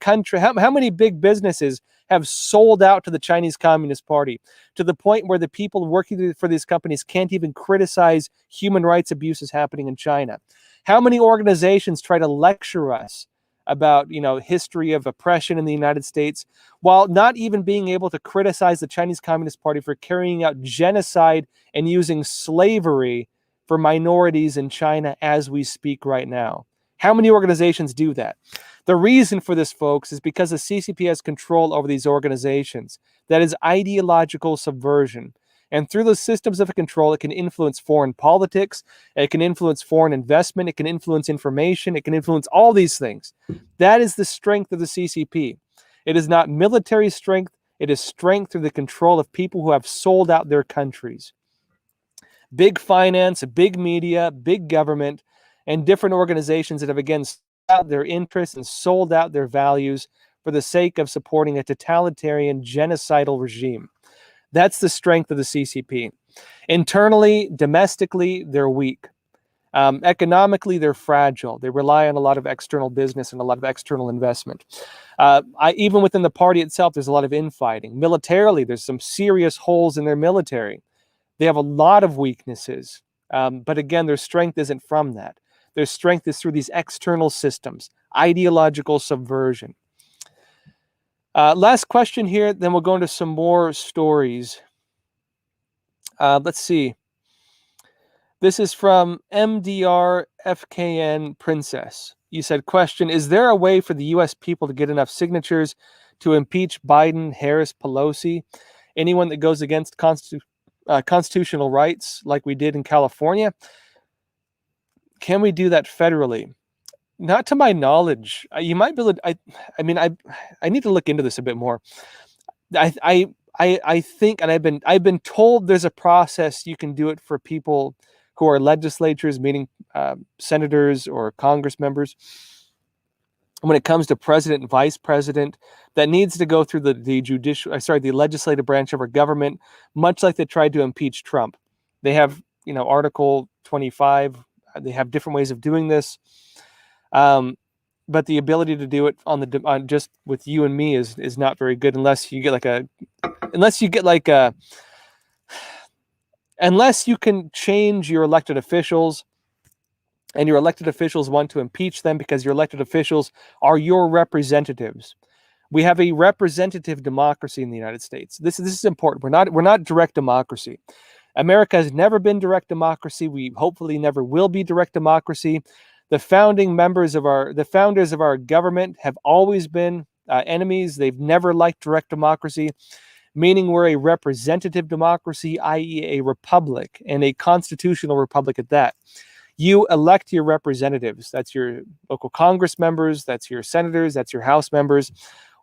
big businesses have sold out to the Chinese Communist Party to the point where the people working for these companies can't even criticize human rights abuses happening in China? How many organizations try to lecture us about history of oppression in the United States, while not even being able to criticize the Chinese Communist Party for carrying out genocide and using slavery for minorities in China as we speak right now? How many organizations do that? The reason for this, folks, is because the CCP has control over these organizations. That is ideological subversion. And through those systems of control, it can influence foreign politics, it can influence foreign investment, it can influence information, it can influence all these things. That is the strength of the CCP. It is not military strength, it is strength through the control of people who have sold out their countries. Big finance, big media, big government, and different organizations that have, again, sold out their interests and sold out their values for the sake of supporting a totalitarian, genocidal regime. That's the strength of the CCP. Internally, domestically, they're weak. Economically, they're fragile. They rely on a lot of external business and a lot of external investment. Even within the party itself, there's a lot of infighting. Militarily, there's some serious holes in their military. They have a lot of weaknesses. But again, their strength isn't from that. Their strength is through these external systems, ideological subversion. Last question here, then we'll go into some more stories. Let's see. This is from MDR FKN Princess. You said, question, is there a way for the U.S. people to get enough signatures to impeach Biden, Harris, Pelosi, anyone that goes against constitutional rights like we did in California? Can we do that federally? Not to my knowledge. You might be able to, I need to look into this a bit more. I think, and I've been told there's a process you can do it for people who are legislators, meaning senators or Congress members. when it comes to president and vice president, that needs to go through the legislative branch of our government, much like they tried to impeach Trump. They have, Article 25. They have different ways of doing this, but the ability to do it on just with you and me is not very good unless you can change your elected officials. And your elected officials want to impeach them because your elected officials are your representatives. We have a representative democracy in the United States. This is important. We're not direct democracy. America has never been direct democracy. We hopefully never will be direct democracy. The founders of our government have always been enemies. They've never liked direct democracy, meaning we're a representative democracy, i.e. a republic, and a constitutional republic at that. You elect your representatives. That's your local Congress members. That's your senators. That's your House members.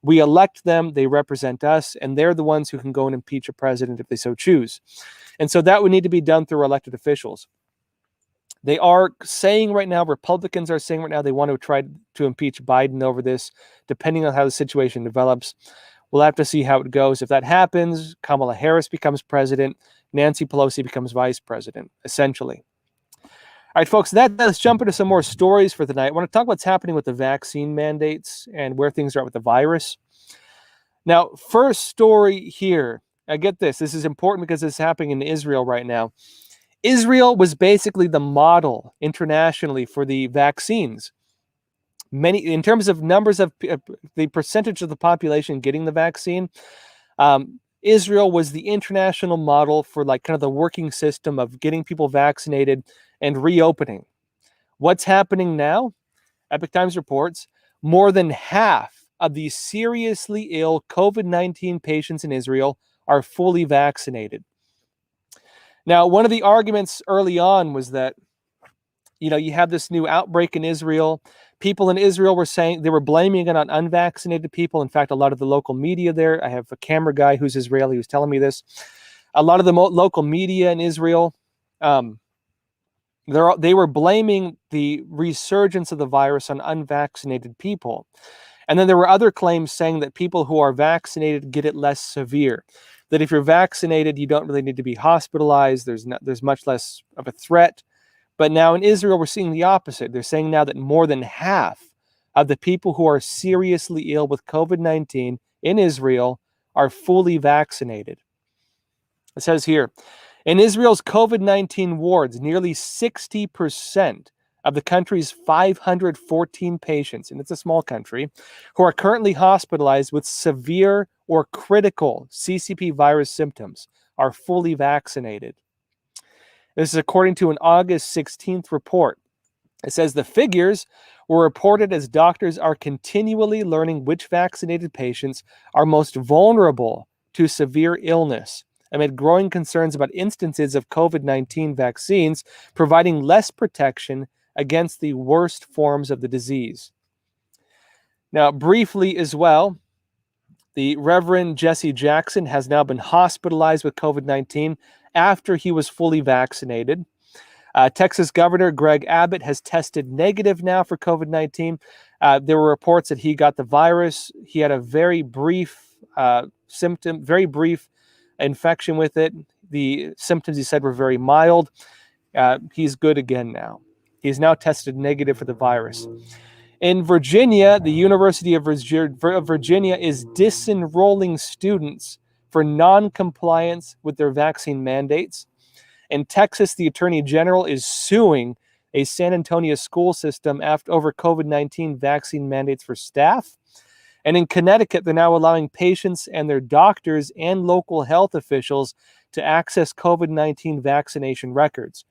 We elect them. They represent us, and they're the ones who can go and impeach a president if they so choose. And so that would need to be done through elected officials. They are saying right now, Republicans are saying right now, they want to try to impeach Biden over this, depending on how the situation develops. We'll have to see how it goes. If that happens, Kamala Harris becomes president. Nancy Pelosi becomes vice president, essentially. All right, folks, let's jump into some more stories for tonight. I want to talk what's happening with the vaccine mandates and where things are at with the virus. Now, first story here. I get this. This is important because it's happening in Israel right now. Israel was basically the model internationally for the vaccines. In terms of numbers of the percentage of the population getting the vaccine, Israel was the international model for kind of the working system of getting people vaccinated and reopening. What's happening now? Epoch Times reports more than half of the seriously ill COVID-19 patients in Israel are fully vaccinated. Now, one of the arguments early on was that, you have this new outbreak in Israel. People in Israel were saying they were blaming it on unvaccinated people. In fact, a lot of the local media there, I have a camera guy who's Israeli who's telling me this. A lot of the local media in Israel, they were blaming the resurgence of the virus on unvaccinated people. And then there were other claims saying that people who are vaccinated get it less severe. That if you're vaccinated, you don't really need to be hospitalized. There's much less of a threat. But now in Israel, we're seeing the opposite. They're saying now that more than half of the people who are seriously ill with COVID-19 in Israel are fully vaccinated. It says here, in Israel's COVID-19 wards, nearly 60% of the country's 514 patients, and it's a small country, who are currently hospitalized with severe or critical CCP virus symptoms are fully vaccinated. This is according to an August 16th report. It says the figures were reported as doctors are continually learning which vaccinated patients are most vulnerable to severe illness, amid growing concerns about instances of COVID-19 vaccines providing less protection against the worst forms of the disease. Now, briefly as well, the Reverend Jesse Jackson has now been hospitalized with COVID-19 after he was fully vaccinated. Texas Governor Greg Abbott has tested negative now for COVID-19. There were reports that he got the virus. He had a very brief infection with it. The symptoms, he said, were very mild. He's good again now. He's now tested negative for the virus. In Virginia, the University of Virginia is disenrolling students for non-compliance with their vaccine mandates. In Texas, the Attorney General is suing a San Antonio school system over COVID-19 vaccine mandates for staff. And in Connecticut, they're now allowing patients and their doctors and local health officials to access COVID-19 vaccination records.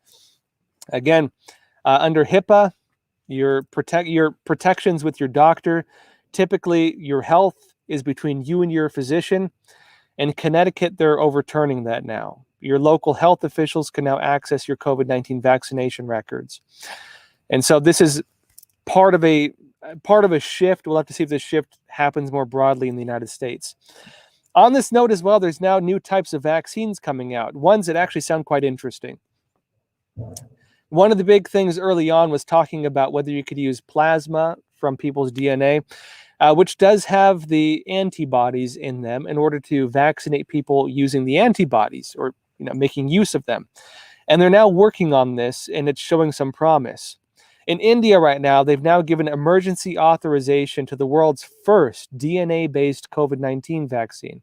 Again, under HIPAA, your protections with your doctor, typically your health is between you and your physician. In Connecticut, they're overturning that now. Your local health officials can now access your COVID-19 vaccination records. And so this is part of a shift. We'll have to see if this shift happens more broadly in the United States. On this note as well, there's now new types of vaccines coming out, ones that actually sound quite interesting. One of the big things early on was talking about whether you could use plasma from people's DNA, which does have the antibodies in them in order to vaccinate people using the antibodies, or making use of them. And they're now working on this, and it's showing some promise. In India right now, they've now given emergency authorization to the world's first DNA-based COVID-19 vaccine.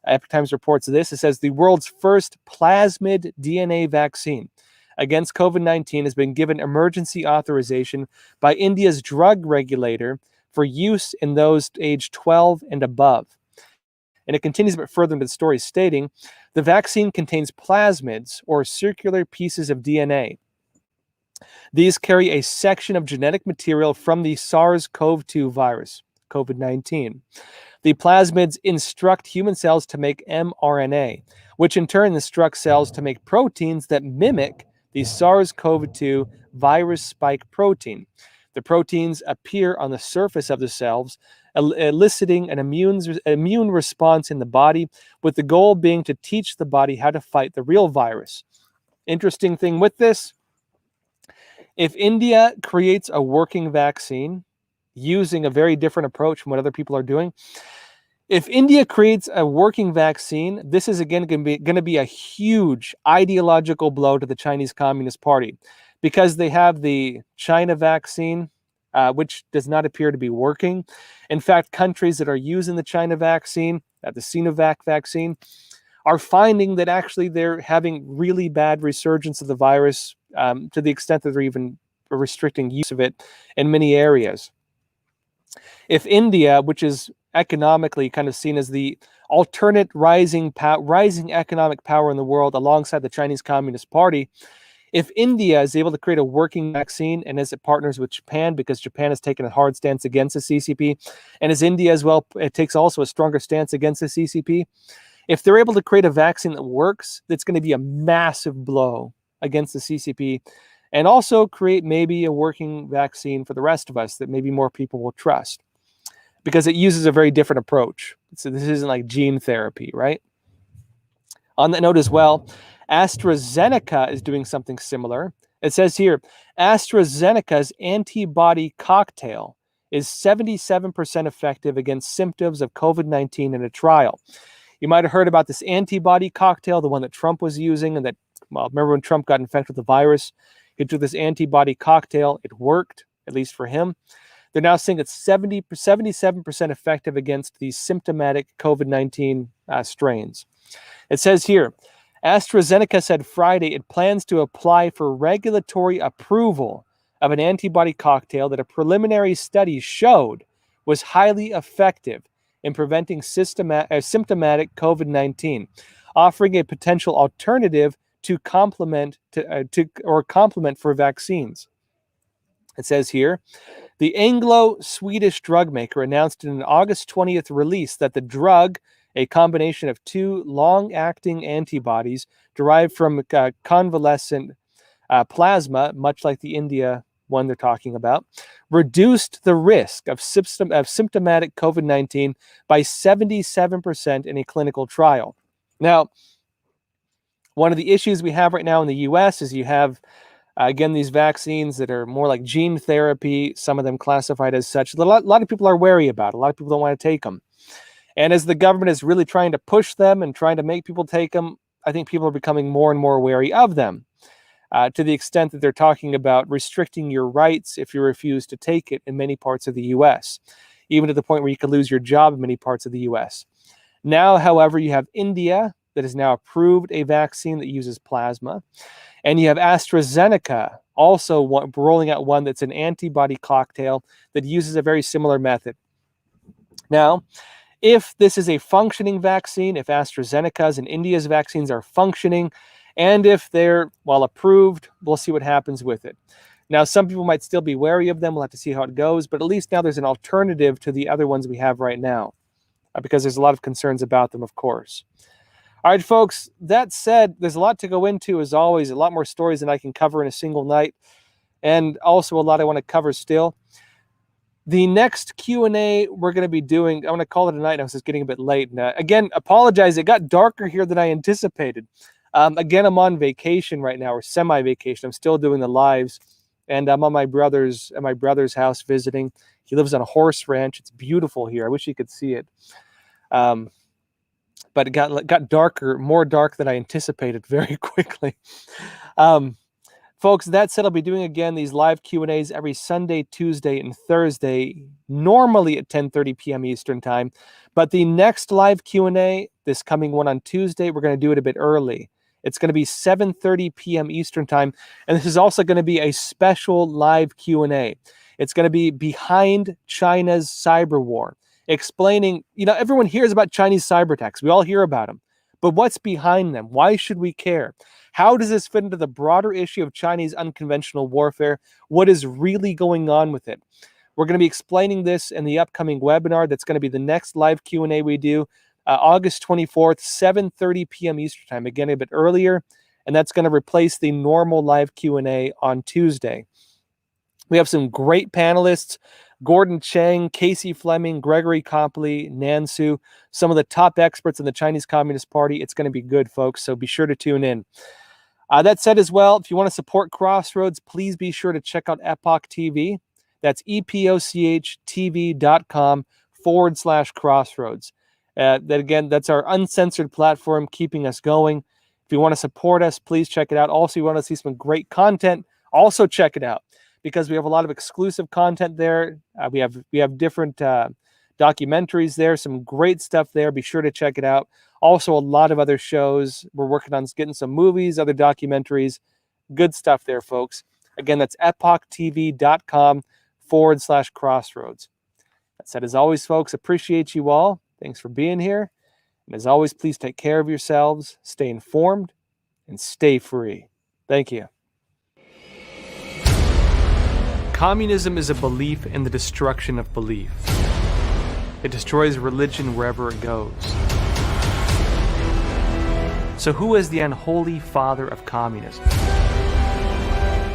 Epoch Times reports this. It says the world's first plasmid DNA vaccine against COVID-19 has been given emergency authorization by India's drug regulator for use in those aged 12 and above. And it continues a bit further into the story, stating the vaccine contains plasmids, or circular pieces of DNA. These carry a section of genetic material from the SARS-CoV-2 virus, COVID-19. The plasmids instruct human cells to make mRNA, which in turn instructs cells to make proteins that mimic the SARS-CoV-2 virus spike protein. The proteins appear on the surface of the cells, eliciting an immune response in the body, with the goal being to teach the body how to fight the real virus. Interesting thing with this, if India creates a working vaccine using a very different approach from what other people are doing, if India creates a working vaccine, this is again going to be a huge ideological blow to the Chinese Communist Party, because they have the China vaccine, which does not appear to be working. In fact, countries that are using the China vaccine, the Sinovac vaccine, are finding that actually they're having really bad resurgence of the virus, to the extent that they're even restricting use of it in many areas. If India, which is economically kind of seen as the alternate rising economic power in the world alongside the Chinese Communist Party, if India is able to create a working vaccine, and as it partners with Japan, because Japan has taken a hard stance against the CCP, and as India as well, it takes also a stronger stance against the CCP, if they're able to create a vaccine that works, that's going to be a massive blow against the CCP, and also create maybe a working vaccine for the rest of us that maybe more people will trust, because it uses a very different approach. So this isn't like gene therapy, right? On that note as well, AstraZeneca is doing something similar. It says here, AstraZeneca's antibody cocktail is 77% effective against symptoms of COVID-19 in a trial. You might have heard about this antibody cocktail, the one that Trump was using, and that, well, remember when Trump got infected with the virus? He took this antibody cocktail. It worked, at least for him. They're now saying it's 77% effective against these symptomatic COVID-19 strains. It says here, AstraZeneca said Friday it plans to apply for regulatory approval of an antibody cocktail that a preliminary study showed was highly effective in preventing symptomatic COVID-19, offering a potential alternative to complement for vaccines. It says here, the Anglo-Swedish drug maker announced in an August 20th release that the drug, a combination of two long-acting antibodies derived from convalescent plasma, much like the India one they're talking about, reduced the risk of symptomatic COVID-19 by 77% in a clinical trial. Now, one of the issues we have right now in the U.S. is you have, again, these vaccines that are more like gene therapy, some of them classified as such. A lot of people are wary about it. A lot of people don't want to take them. And as the government is really trying to push them and trying to make people take them, I think people are becoming more and more wary of them, to the extent that they're talking about restricting your rights if you refuse to take it in many parts of the U.S., even to the point where you could lose your job in many parts of the U.S. Now, however, you have India that has now approved a vaccine that uses plasma, and you have AstraZeneca also rolling out one that's an antibody cocktail that uses a very similar method. Now, if this is a functioning vaccine, if AstraZeneca's and India's vaccines are functioning, and if they're, well, approved, we'll see what happens with it. Now, some people might still be wary of them. We'll have to see how it goes. But at least now there's an alternative to the other ones we have right now, because there's a lot of concerns about them, of course. All right, folks, that said, there's a lot to go into, as always, a lot more stories than I can cover in a single night, and also a lot I want to cover still. The next Q&A we're going to be doing, I'm going to call it a night. I was just getting a bit late. And, again, apologize. It got darker here than I anticipated. Again, I'm on vacation right now, or semi-vacation. I'm still doing the lives. and I'm on at my brother's house visiting. He lives on a horse ranch. It's beautiful here. I wish you could see it. But it got darker, more dark than I anticipated very quickly. Folks, that said, I'll be doing again these live Q&As every Sunday, Tuesday, and Thursday, normally at 10:30 p.m. Eastern Time. But the next live Q&A, this coming one on Tuesday, we're going to do it a bit early. It's going to be 7:30 p.m. Eastern Time, and this is also going to be a special live Q&A. It's going to be behind China's cyber war, explaining, everyone hears about Chinese cyber attacks. We all hear about them. But what's behind them? Why should we care? How does this fit into the broader issue of Chinese unconventional warfare? What is really going on with it? We're going to be explaining this in the upcoming webinar. That's going to be the next live Q&A we do, August 24th, 7:30 p.m. Eastern Time. Again, a bit earlier, and that's going to replace the normal live Q&A on Tuesday. We have some great panelists: Gordon Chang, Casey Fleming, Gregory Copley, Nansu, some of the top experts in the Chinese Communist Party. It's going to be good, folks, so be sure to tune in. That said as well, if you want to support Crossroads, please be sure to check out Epoch TV. That's epochtv.com/Crossroads. That's our uncensored platform keeping us going. If you want to support us, please check it out. Also, you want to see some great content, also check it out, because we have a lot of exclusive content there. We have different documentaries there, some great stuff there. Be sure to check it out. Also, a lot of other shows. We're working on getting some movies, other documentaries. Good stuff there, folks. Again, that's epochtv.com/Crossroads. That said, as always, folks, appreciate you all. Thanks for being here. And as always, please take care of yourselves, stay informed, and stay free. Thank you. Communism is a belief in the destruction of belief. It destroys religion wherever it goes. So who is the unholy father of communism?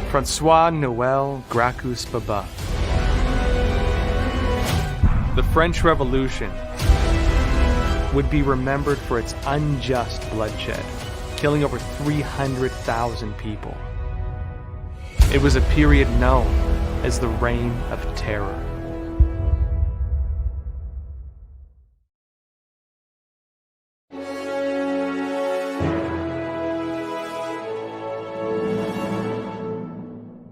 Francois Noël Gracchus Babeuf. The French Revolution would be remembered for its unjust bloodshed, killing over 300,000 people. It was a period known as the Reign of Terror.